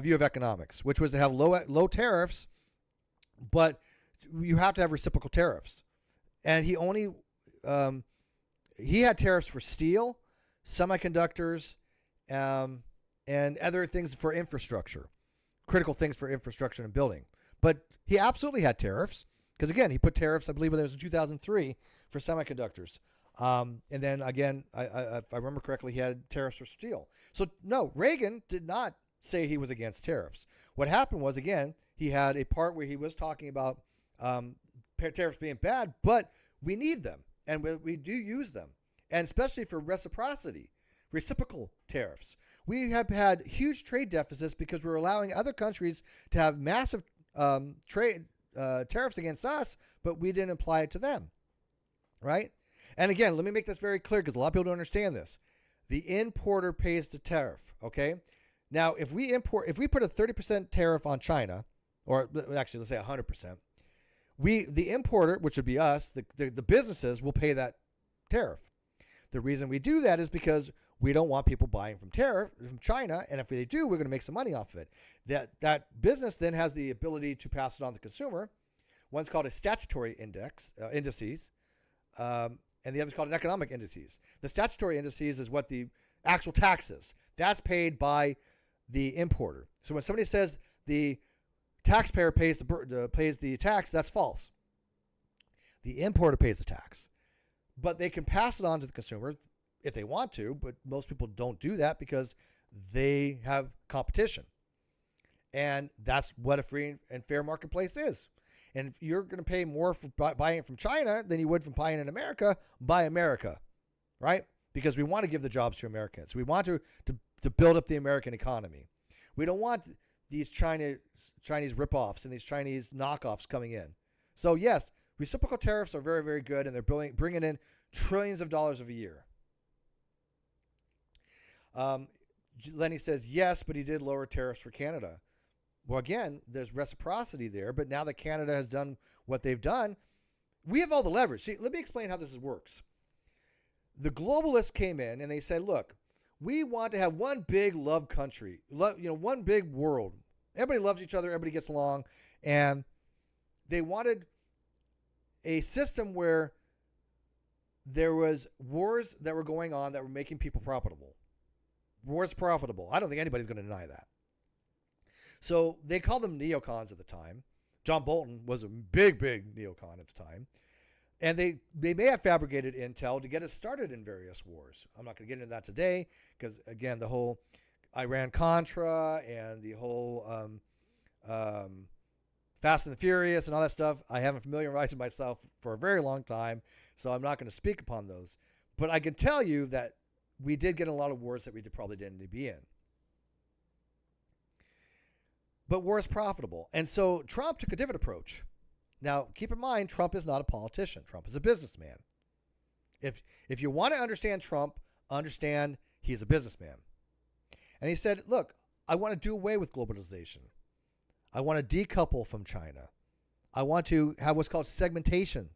view of economics, which was to have low tariffs, but you have to have reciprocal tariffs. And he only he had tariffs for steel, semiconductors, and other things for infrastructure, critical things for infrastructure and building. But he absolutely had tariffs because, again, he put tariffs, I believe it was in 2003, for semiconductors. And then, again, if I remember correctly, he had tariffs for steel. So, no, Reagan did not say he was against tariffs. What happened was, again, he had a part where he was talking about tariffs being bad, but we need them, and we do use them, and especially for reciprocal tariffs. We have had huge trade deficits because we're allowing other countries to have massive trade tariffs against us, but we didn't apply it to them, right? And again, let me make this very clear because a lot of people don't understand this. The importer pays the tariff, okay? Now, if we put a 30% tariff on China, or actually let's say 100%, the importer, which would be us, the businesses will pay that tariff. The reason we do that is because we don't want people buying from China, and if they do, we're going to make some money off of it. That business then has the ability to pass it on to the consumer. One's called a statutory indices, and the other's called an economic indices. The statutory indices is what the actual tax is. That's paid by the importer. So when somebody says the taxpayer pays the tax, that's false. The importer pays the tax, but they can pass it on to the consumer if they want to, but most people don't do that because they have competition. And that's what a free and fair marketplace is. And if you're going to pay more for buying it from China than you would from buying in America, buy America, right? Because we want to give the jobs to Americans. We want to build up the American economy. We don't want these Chinese ripoffs and these Chinese knockoffs coming in. So yes, reciprocal tariffs are very, very good, and they're bringing in trillions of dollars a year. Lenny says yes, but he did lower tariffs for Canada. Well, again, there's reciprocity there, but now that Canada has done what they've done, we have all the leverage. See, let me explain how this works. The globalists came in and they said, look, we want to have one big love country, one big world. Everybody loves each other, everybody gets along, and they wanted a system where there was wars that were going on that were making people profitable. Wars profitable. I don't think anybody's going to deny that. So they called them neocons at the time. John Bolton was a big, big neocon at the time. And they may have fabricated intel to get us started in various wars. I'm not going to get into that today because, again, the whole Iran-Contra and the whole Fast and the Furious and all that stuff, I haven't familiarized myself for a very long time, so I'm not going to speak upon those. But I can tell you that we did get in a lot of wars that we probably didn't need to be in. But war is profitable. And so Trump took a different approach. Now, keep in mind, Trump is not a politician. Trump is a businessman. If you want to understand Trump, understand he's a businessman. And he said, look, I want to do away with globalization. I want to decouple from China. I want to have what's called segmentation,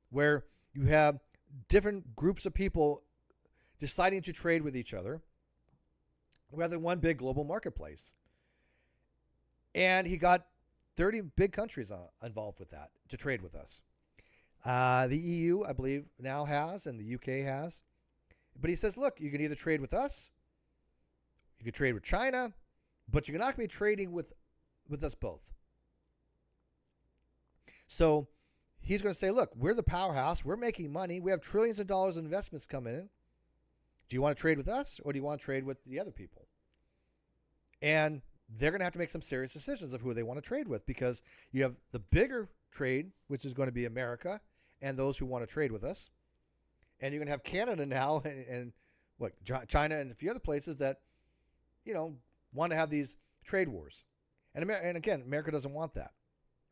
where you have different groups of people deciding to trade with each other rather than one big global marketplace. And he got 30 big countries involved with that to trade with us. The EU, I believe, now has, and the UK has. But he says, look, you can either trade with us, you can trade with China, but you're not going to be trading with us both. So he's going to say, look, we're the powerhouse. We're making money. We have trillions of dollars in investments coming in. Do you want to trade with us, or do you want to trade with the other people? And they're going to have to make some serious decisions of who they want to trade with, because you have the bigger trade, which is going to be America and those who want to trade with us. And you're going to have Canada now and China and a few other places that, want to have these trade wars. And again, America doesn't want that.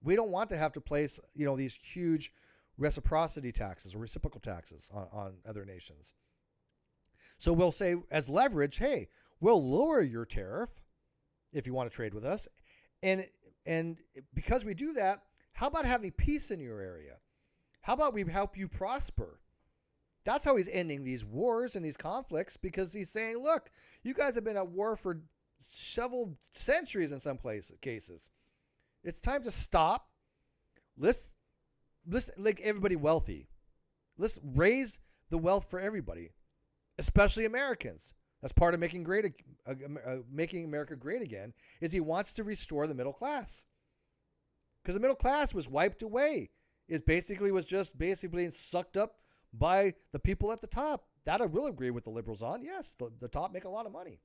We don't want to have to place, these huge reciprocity taxes or reciprocal taxes on other nations. So we'll say as leverage, hey, we'll lower your tariff if you want to trade with us. And because we do that, how about having peace in your area? How about we help you prosper? That's how he's ending these wars and these conflicts, because he's saying, look, you guys have been at war for several centuries in some cases. It's time to stop. Let's make everybody wealthy. Let's raise the wealth for everybody, especially Americans. That's part of making America great again, is he wants to restore the middle class. Because the middle class was wiped away. It was just sucked up by the people at the top. That I will agree with the liberals on. Yes, the top make a lot of money.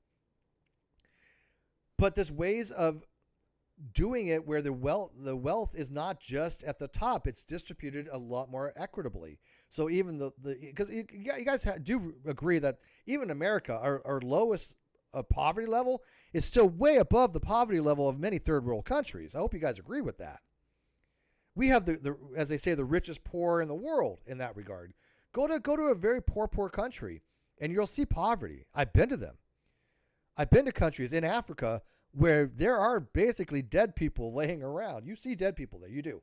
But there's ways of doing it where the wealth is not just at the top. It's distributed a lot more equitably. So even because you guys do agree that even America, our lowest poverty level is still way above the poverty level of many third world countries. I hope you guys agree with that. We have as they say, the richest poor in the world in that regard. Go to a very poor country and you'll see poverty. I've been to them. I've been to countries in Africa where there are basically dead people laying around. You see dead people there. You do.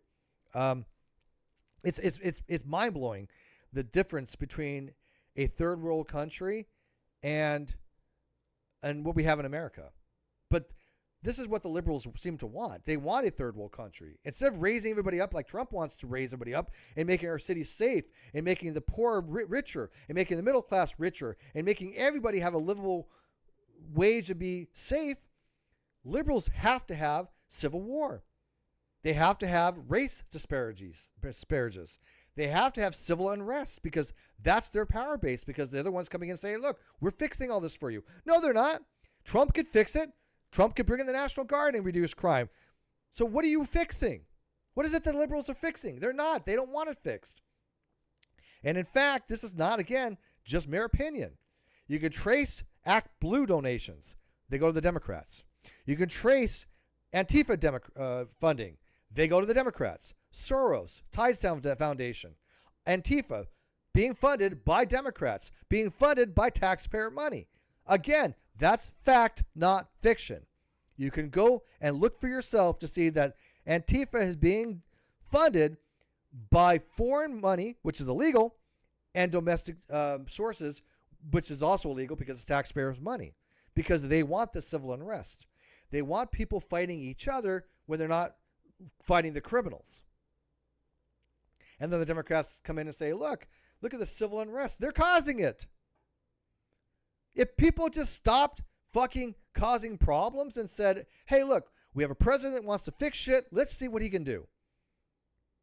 It's mind blowing, the difference between a third world country and what we have in America. But this is what the liberals seem to want. They want a third world country. Instead of raising everybody up like Trump wants to raise everybody up and making our cities safe and making the poor richer and making the middle class richer and making everybody have a livable wage to be safe, liberals have to have civil war. They have to have race disparages. They have to have civil unrest because that's their power base, because they're the ones coming in and saying, look, we're fixing all this for you. No, they're not. Trump could fix it. Trump could bring in the National Guard and reduce crime. So what are you fixing? What is it that liberals are fixing? They're not. They don't want it fixed. And in fact, this is not, again, just mere opinion. You can trace Act Blue donations. They go to the Democrats. You can trace Antifa funding. They go to the Democrats. Soros, Ties Down Foundation, Antifa, being funded by Democrats, being funded by taxpayer money. Again, that's fact, not fiction. You can go and look for yourself to see that Antifa is being funded by foreign money, which is illegal, and domestic sources, which is also illegal because it's taxpayers' money, because they want the civil unrest. They want people fighting each other when they're not fighting the criminals. And then the Democrats come in and say, look at the civil unrest. They're causing it. If people just stopped fucking causing problems and said, hey, look, we have a president that wants to fix shit. Let's see what he can do.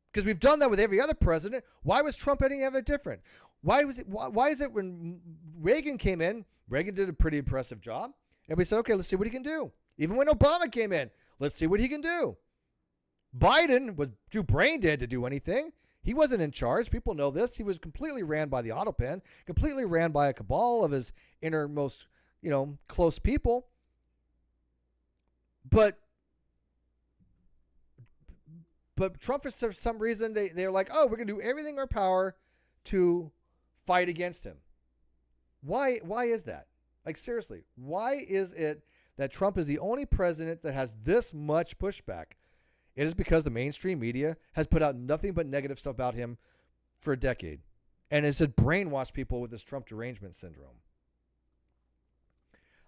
Because we've done that with every other president. Why was Trump any of it different? Why is it when Reagan came in, Reagan did a pretty impressive job. And we said, okay, let's see what he can do. Even when Obama came in, let's see what he can do. Biden was too brain dead to do anything. He wasn't in charge. People know this. He was completely ran by the autopen, completely ran by a cabal of his innermost, close people. But Trump, for some reason, they're like, oh, we're going to do everything in our power to fight against him. Why is that? Like, seriously, why is it that Trump is the only president that has this much pushback? It is because the mainstream media has put out nothing but negative stuff about him for a decade. And it's brainwashed people with this Trump derangement syndrome.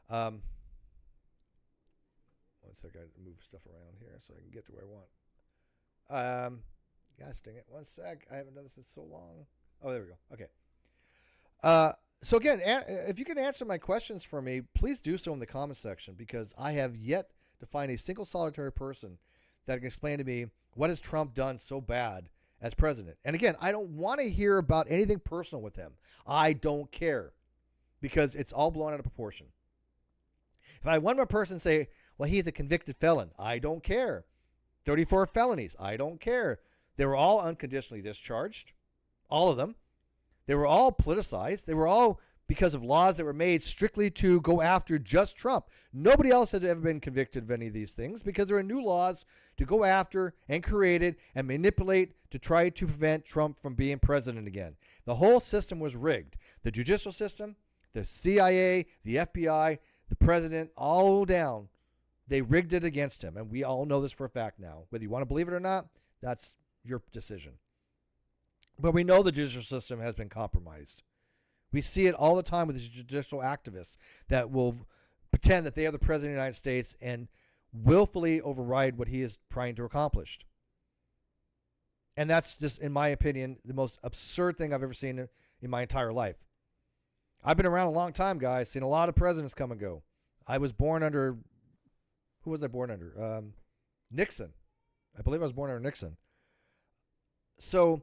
One second, I got to move stuff around here so I can get to where I want. Gosh dang it. One sec. I haven't done this in so long. Oh, there we go. Okay. So again, if you can answer my questions for me, please do so in the comment section, because I have yet to find a single solitary person that can explain to me what has Trump done so bad as president. And again, I don't want to hear about anything personal with him. I don't care, because it's all blown out of proportion. If I had one more person say, well, he's a convicted felon, I don't care. 34 felonies, I don't care. They were all unconditionally discharged, all of them. They were all politicized. They were all because of laws that were made strictly to go after just Trump. Nobody else had ever been convicted of any of these things, because there were new laws to go after and created and manipulate to try to prevent Trump from being president again. The whole system was rigged. The judicial system, the CIA, the FBI, the president, all down. They rigged it against him. And we all know this for a fact now. Whether you want to believe it or not, that's your decision. But we know the judicial system has been compromised. We see it all the time with these judicial activists that will pretend that they are the president of the United States and willfully override what he is trying to accomplish. And that's just, in my opinion, the most absurd thing I've ever seen in my entire life. I've been around a long time, guys, seen a lot of presidents come and go. I was born under, who was I born under? Nixon. I believe I was born under Nixon. So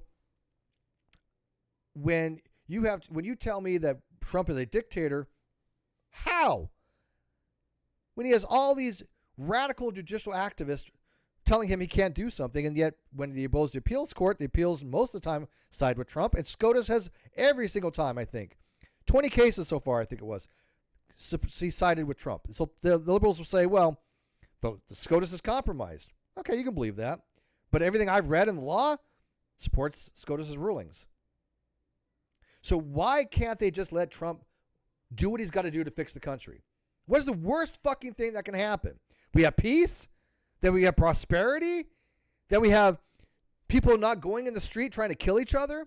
when you tell me that Trump is a dictator, how? When he has all these radical judicial activists telling him he can't do something, and yet when he goes to the appeals court, the appeals most of the time side with Trump, and SCOTUS has every single time, I think. 20 cases so far, I think it was. He sided with Trump. So the liberals will say, well, the SCOTUS is compromised. Okay, you can believe that. But everything I've read in the law supports SCOTUS's rulings. So why can't they just let Trump do what he's got to do to fix the country? What is the worst fucking thing that can happen? We have peace, that we have prosperity, that we have people not going in the street trying to kill each other,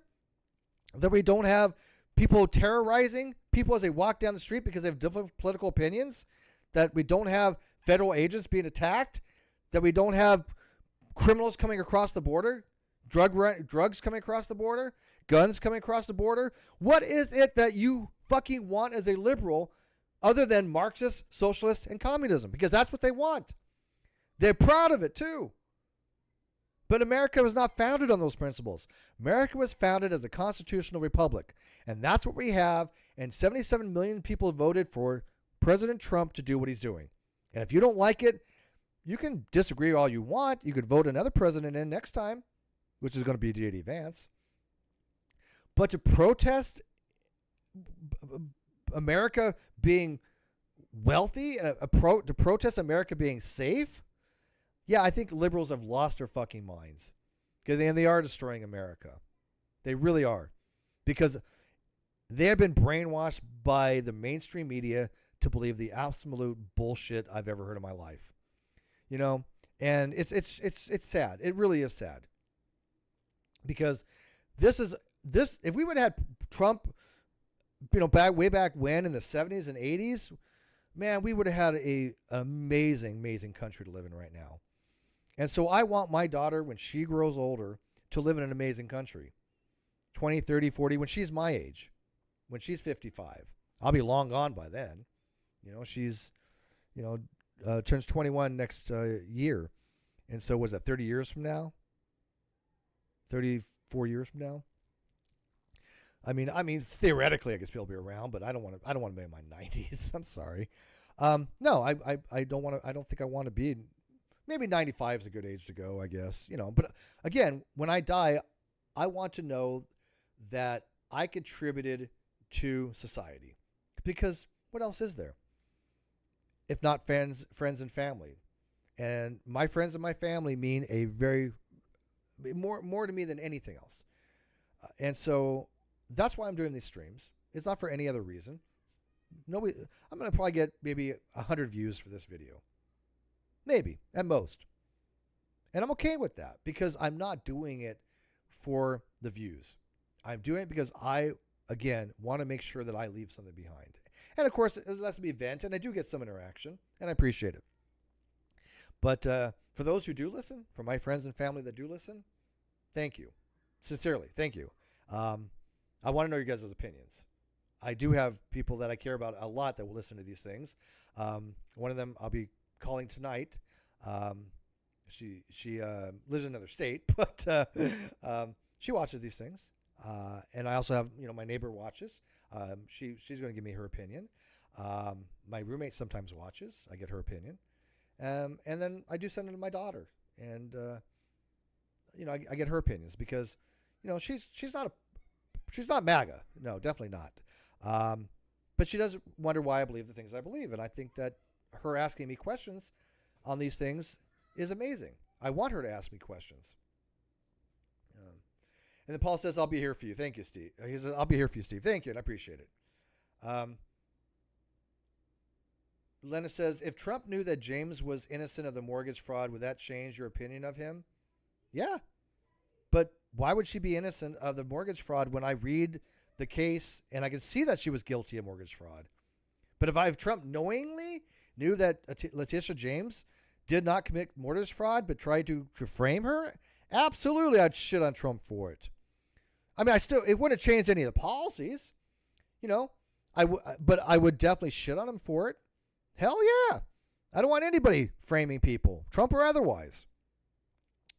that we don't have people terrorizing people as they walk down the street because they have different political opinions, that we don't have federal agents being attacked, that we don't have criminals coming across the border, drugs coming across the border, guns coming across the border. What is it that you fucking want as a liberal other than Marxist, socialist, and communism? Because that's what they want. They're proud of it too. But America was not founded on those principles. America was founded as a constitutional republic. And that's what we have. And 77 million people voted for President Trump to do what he's doing. And if you don't like it, you can disagree all you want. You could vote another president in next time, which is going to be J.D. Vance. But to protest America being wealthy and to protest America being safe, yeah, I think liberals have lost their fucking minds. And they are destroying America. They really are. Because they have been brainwashed by the mainstream media to believe the absolute bullshit I've ever heard in my life. You know, and it's sad. It really is sad. Because this if we would have had Trump, you know, way back when in the 70s and 80s, man, we would have had an amazing country to live in right now. And so I want my daughter, when she grows older, to live in an amazing country. 20, 30, 40, when she's my age, when she's 55. I'll be long gone by then. You know, she's, you know, turns 21 next year. And so was that 30 years from now? 34 years from now? I mean, theoretically, I guess she'll be around, but I don't want to be in my 90s. I'm sorry. No, I don't want to. I don't think I want to be. Maybe 95 is a good age to go, I guess. You know, but again, when I die, I want to know that I contributed to society, because what else is there? If not friends and family, and my friends and my family mean a very more to me than anything else, and so that's why I'm doing these streams. It's not for any other reason. I'm going to probably get maybe 100 views for this video. Maybe, at most. And I'm okay with that, because I'm not doing it for the views. I'm doing it because I, again, want to make sure that I leave something behind. And of course, it lets me vent, and I do get some interaction, and I appreciate it. But for those who do listen, for my friends and family that do listen, thank you. Sincerely, thank you. I want to know your guys' opinions. I do have people that I care about a lot that will listen to these things. One of them I'll be calling tonight. She lives in another state, but she watches these things. And I also have, you know, my neighbor watches. She's going to give me her opinion. My roommate sometimes watches. I get her opinion. And then I do send it to my daughter, and you know, I get her opinions, because, you know, she's not MAGA. No, definitely not. But she does wonder why I believe the things I believe, and I think that her asking me questions on these things is amazing. I want her to ask me questions. And then Paul says, "I'll be here for you." Thank you, Steve. He says, "I'll be here for you, Steve." Thank you, and I appreciate it. Lena says, "If Trump knew that James was innocent of the mortgage fraud, would that change your opinion of him?" Yeah. But why would she be innocent of the mortgage fraud when I read the case and I can see that she was guilty of mortgage fraud? But if Trump knowingly knew that Letitia James did not commit mortgage fraud but tried to frame her, absolutely I'd shit on Trump for it. I mean, it wouldn't change any of the policies, you know, but I would definitely shit on him for it. Hell yeah. I don't want anybody framing people, Trump or otherwise.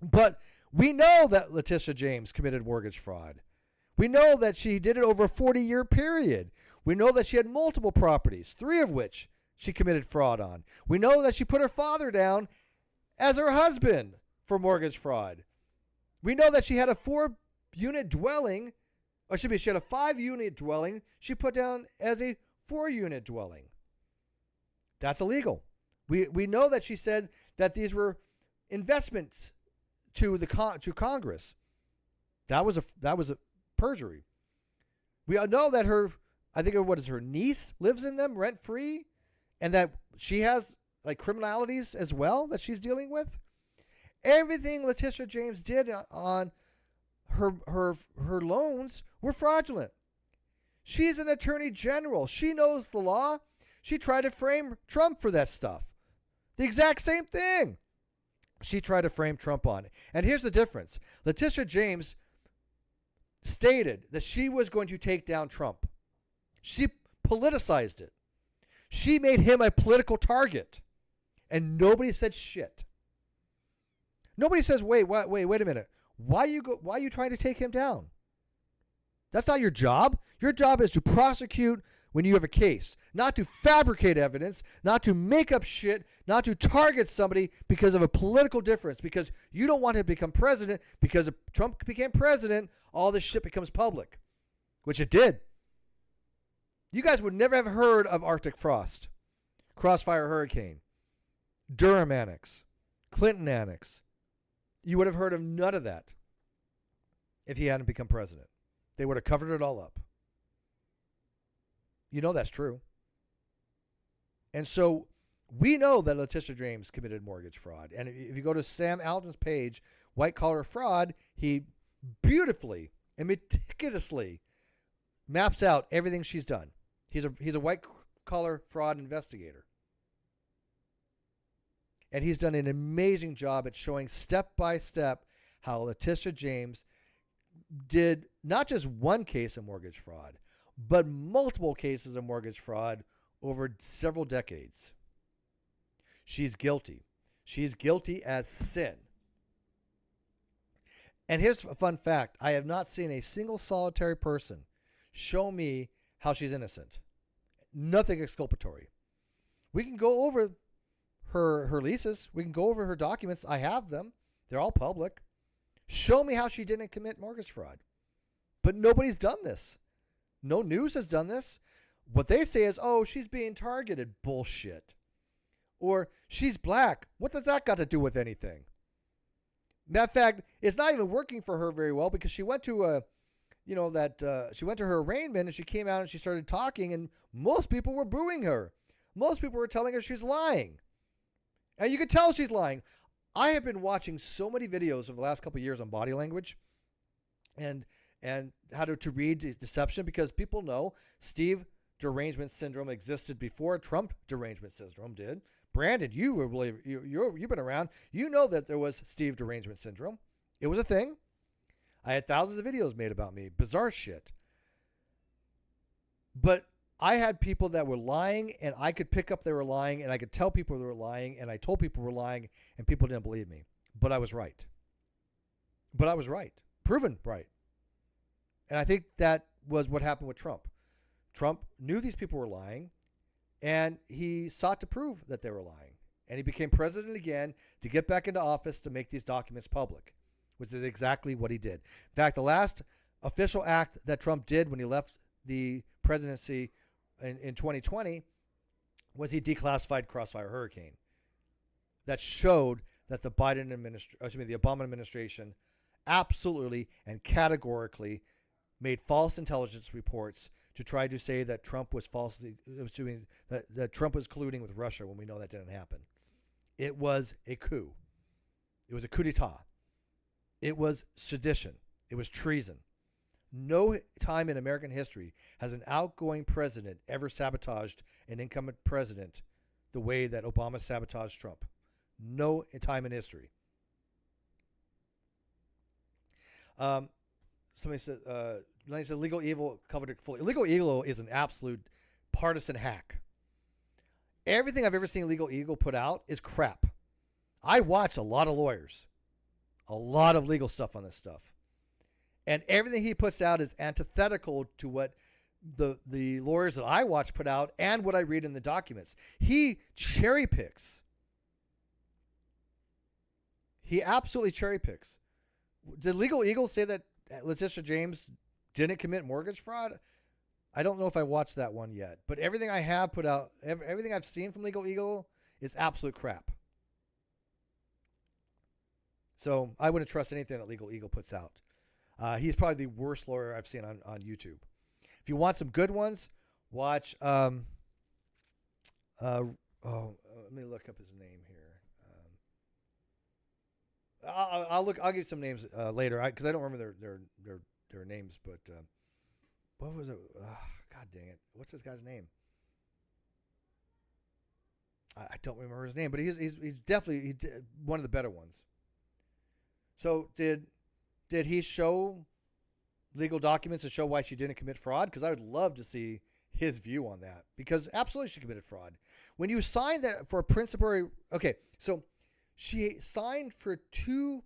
But we know that Letitia James committed mortgage fraud. We know that she did it over a 40-year period. We know that she had multiple properties, 3 of which she committed fraud on. We know that she put her father down as her husband for mortgage fraud. We know that she had a 4-unit dwelling, or she had a 5-unit dwelling she put down as a 4-unit dwelling. That's illegal. We know that she said that these were investments to Congress. That was a perjury. We all know that her niece lives in them rent free, and that she has like criminalities as well that she's dealing with. Everything Letitia James did on her loans were fraudulent. She's an attorney general. She knows the law. She tried to frame Trump for that stuff. The exact same thing. She tried to frame Trump on it. And here's the difference. Letitia James stated that she was going to take down Trump. She politicized it. She made him a political target. And nobody said shit. Nobody says, wait a minute. Why are you trying to take him down? That's not your job. Your job is to prosecute when you have a case, not to fabricate evidence, not to make up shit, not to target somebody because of a political difference, because you don't want him to become president, because if Trump became president, all this shit becomes public, which it did. You guys would never have heard of Arctic frost, Crossfire Hurricane, Durham Annex, Clinton Annex. You would have heard of none of that if he hadn't become president. They would have covered it all up. You know that's true. And so we know that Letitia James committed mortgage fraud. And if you go to Sam Alton's page, White Collar Fraud, he beautifully and meticulously maps out everything she's done. He's a white collar fraud investigator. And he's done an amazing job at showing step by step how Letitia James did not just one case of mortgage fraud, but multiple cases of mortgage fraud over several decades. She's guilty. She's guilty as sin. And here's a fun fact. I have not seen a single solitary person show me how she's innocent. Nothing exculpatory. We can go over her leases. We can go over her documents. I have them. They're all public. Show me how she didn't commit mortgage fraud. But nobody's done this. No news has done this. What they say is, oh, she's being targeted. Bullshit. Or she's black. What does that got to do with anything? Matter of fact, it's not even working for her very well because she went to she went to her arraignment and she came out and she started talking and most people were booing her. Most people were telling her she's lying. And you could tell she's lying. I have been watching so many videos over the last couple of years on body language and how to read deception because people know Steve derangement syndrome existed before Trump derangement syndrome did. Brandon, you've been around. You know that there was Steve derangement syndrome. It was a thing. I had thousands of videos made about me. Bizarre shit. But I had people that were lying, and I could pick up they were lying, and I could tell people they were lying, and I told people were lying, and people didn't believe me. But I was right. Proven right. And I think that was what happened with Trump. Trump knew these people were lying, and he sought to prove that they were lying. And he became president again to get back into office to make these documents public, which is exactly what he did. In fact, the last official act that Trump did when he left the presidency in 2020 was he declassified Crossfire Hurricane. That showed that the Obama administration absolutely and categorically made false intelligence reports to try to say that Trump was that Trump was colluding with Russia when we know that didn't happen. It was a coup. It was a coup d'etat. It was sedition. It was treason. No time in American history has an outgoing president ever sabotaged an incumbent president the way that Obama sabotaged Trump. No time in history. Somebody said, legal evil covered it fully. Legal evil is an absolute partisan hack. Everything I've ever seen Legal Eagle put out is crap. I watch a lot of lawyers, a lot of legal stuff on this stuff. And everything he puts out is antithetical to what the lawyers that I watch put out and what I read in the documents. He cherry picks. He absolutely cherry picks. Did Legal Eagle say that Letitia James didn't commit mortgage fraud? I don't know if I watched that one yet. But everything I have put out, everything I've seen from Legal Eagle is absolute crap. So I wouldn't trust anything that Legal Eagle puts out. He's probably the worst lawyer I've seen on YouTube. If you want some good ones, watch. Let me look up his name here. I'll look. I'll give you some names later, because I don't remember their names. But what was it? God dang it! What's this guy's name? I don't remember his name, but he's definitely one of the better ones. So did he show legal documents to show why she didn't commit fraud? Because I would love to see his view on that. Because absolutely she committed fraud. When you sign that for a principal, okay, so she signed for 2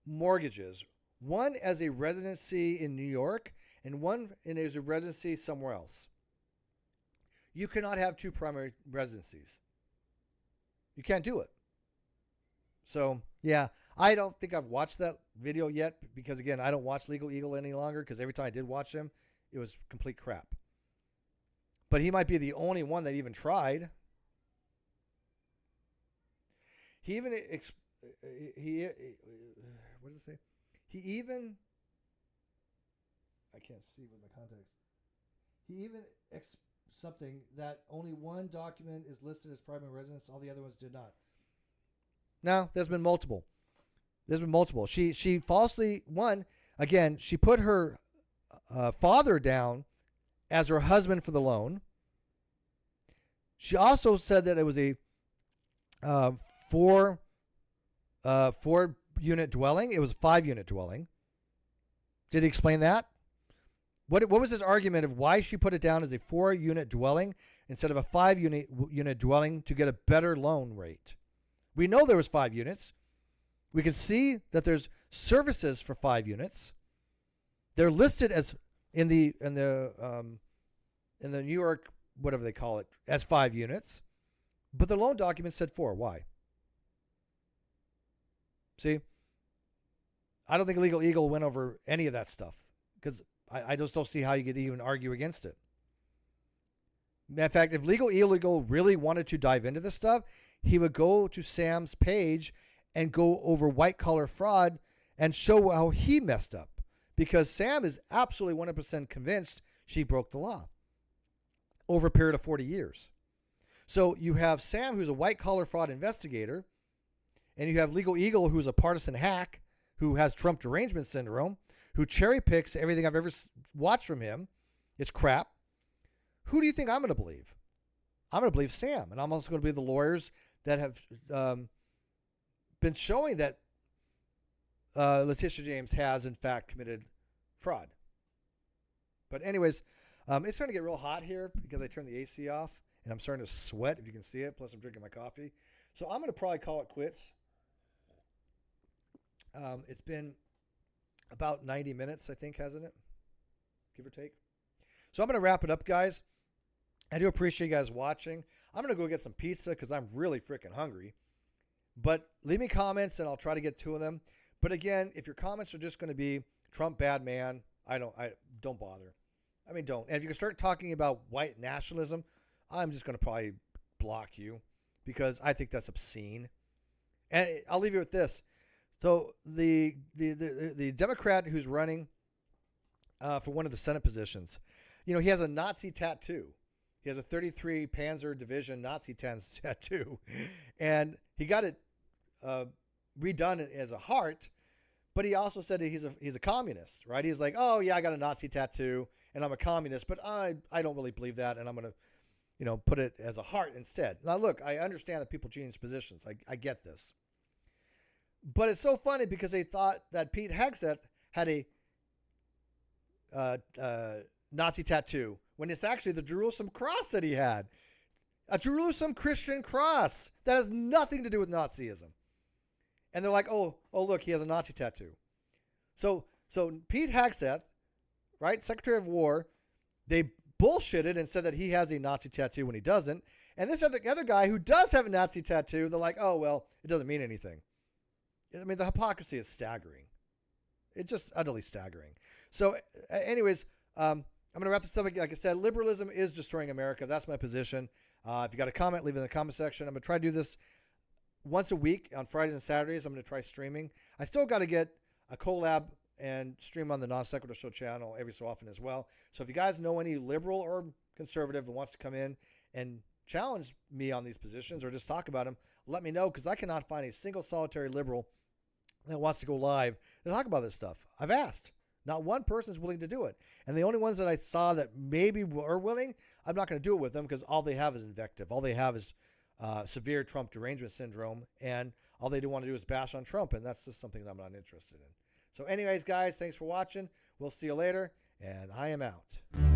mortgages, one as a residency in New York and one as a residency somewhere else. You cannot have 2 primary residencies. You can't do it. So, yeah, I don't think I've watched that video yet because, again, I don't watch Legal Eagle any longer because every time I did watch him, it was complete crap. But he might be the only one that even tried. He even, what does it say? He even, I can't see with my context. He even something that only one document is listed as primary residence, all the other ones did not. No, there's been multiple. She falsely, again, she put her father down as her husband for the loan. She also said that it was a 4-unit dwelling. It was a 5-unit dwelling. Did he explain that? What was his argument of why she put it down as a 4-unit dwelling instead of a 5-unit dwelling to get a better loan rate? We know there was 5 units. We can see that there's services for 5 units. They're listed as in the New York, whatever they call it, as 5 units, but the loan document said 4. Why? See, I don't think Legal Eagle went over any of that stuff because I just don't see how you could even argue against it. In fact, if Legal Eagle really wanted to dive into this stuff, he would go to Sam's page and go over white collar fraud and show how he messed up, because Sam is absolutely 100% convinced she broke the law over a period of 40 years. So you have Sam, who's a white collar fraud investigator, and you have Legal Eagle, who's a partisan hack who has Trump derangement syndrome, who cherry picks everything I've ever watched from him. It's crap. Who do you think I'm going to believe? I'm going to believe Sam, and I'm also going to believe the lawyers that have been showing that Letitia James has, in fact, committed fraud. But anyways, it's starting to get real hot here because I turned the AC off, and I'm starting to sweat, if you can see it, plus I'm drinking my coffee. So I'm going to probably call it quits. It's been about 90 minutes, I think, hasn't it? Give or take. So I'm going to wrap it up, guys. I do appreciate you guys watching. I'm going to go get some pizza because I'm really freaking hungry. But leave me comments, and I'll try to get 2 of them. But again, if your comments are just going to be Trump bad man, don't bother. I mean, don't. And if you can start talking about white nationalism, I'm just going to probably block you because I think that's obscene. And I'll leave you with this. So the Democrat who's running for one of the Senate positions, he has a Nazi tattoo. He has a 33 Panzer Division Nazi tattoo, and he got it redone as a heart. But he also said that he's a communist, right? He's like, oh yeah, I got a Nazi tattoo and I'm a communist, but I don't really believe that, and I'm gonna, put it as a heart instead. Now look, I understand that people change positions. I get this. But it's so funny because they thought that Pete Hegseth had a Nazi tattoo when it's actually the Jerusalem cross that he had. A Jerusalem Christian cross that has nothing to do with Nazism. And they're like, oh, look, he has a Nazi tattoo. So Pete Hegseth, right, Secretary of War, they bullshitted and said that he has a Nazi tattoo when he doesn't. And this other guy who does have a Nazi tattoo, they're like, oh, well, it doesn't mean anything. I mean, the hypocrisy is staggering. It's just utterly staggering. So anyways, I'm going to wrap this up. Like I said, liberalism is destroying America. That's my position. If you got a comment, leave it in the comment section. I'm going to try to do this once a week on Fridays and Saturdays. I'm going to try streaming. I still got to get a collab and stream on the Non Sequitur Show channel every so often as well. So if you guys know any liberal or conservative that wants to come in and challenge me on these positions or just talk about them, let me know, because I cannot find a single solitary liberal that wants to go live to talk about this stuff. I've asked. Not one person is willing to do it. And the only ones that I saw that maybe are willing, I'm not going to do it with them because all they have is invective. All they have is severe Trump derangement syndrome. And all they do want to do is bash on Trump. And that's just something that I'm not interested in. So anyways, guys, thanks for watching. We'll see you later. And I am out.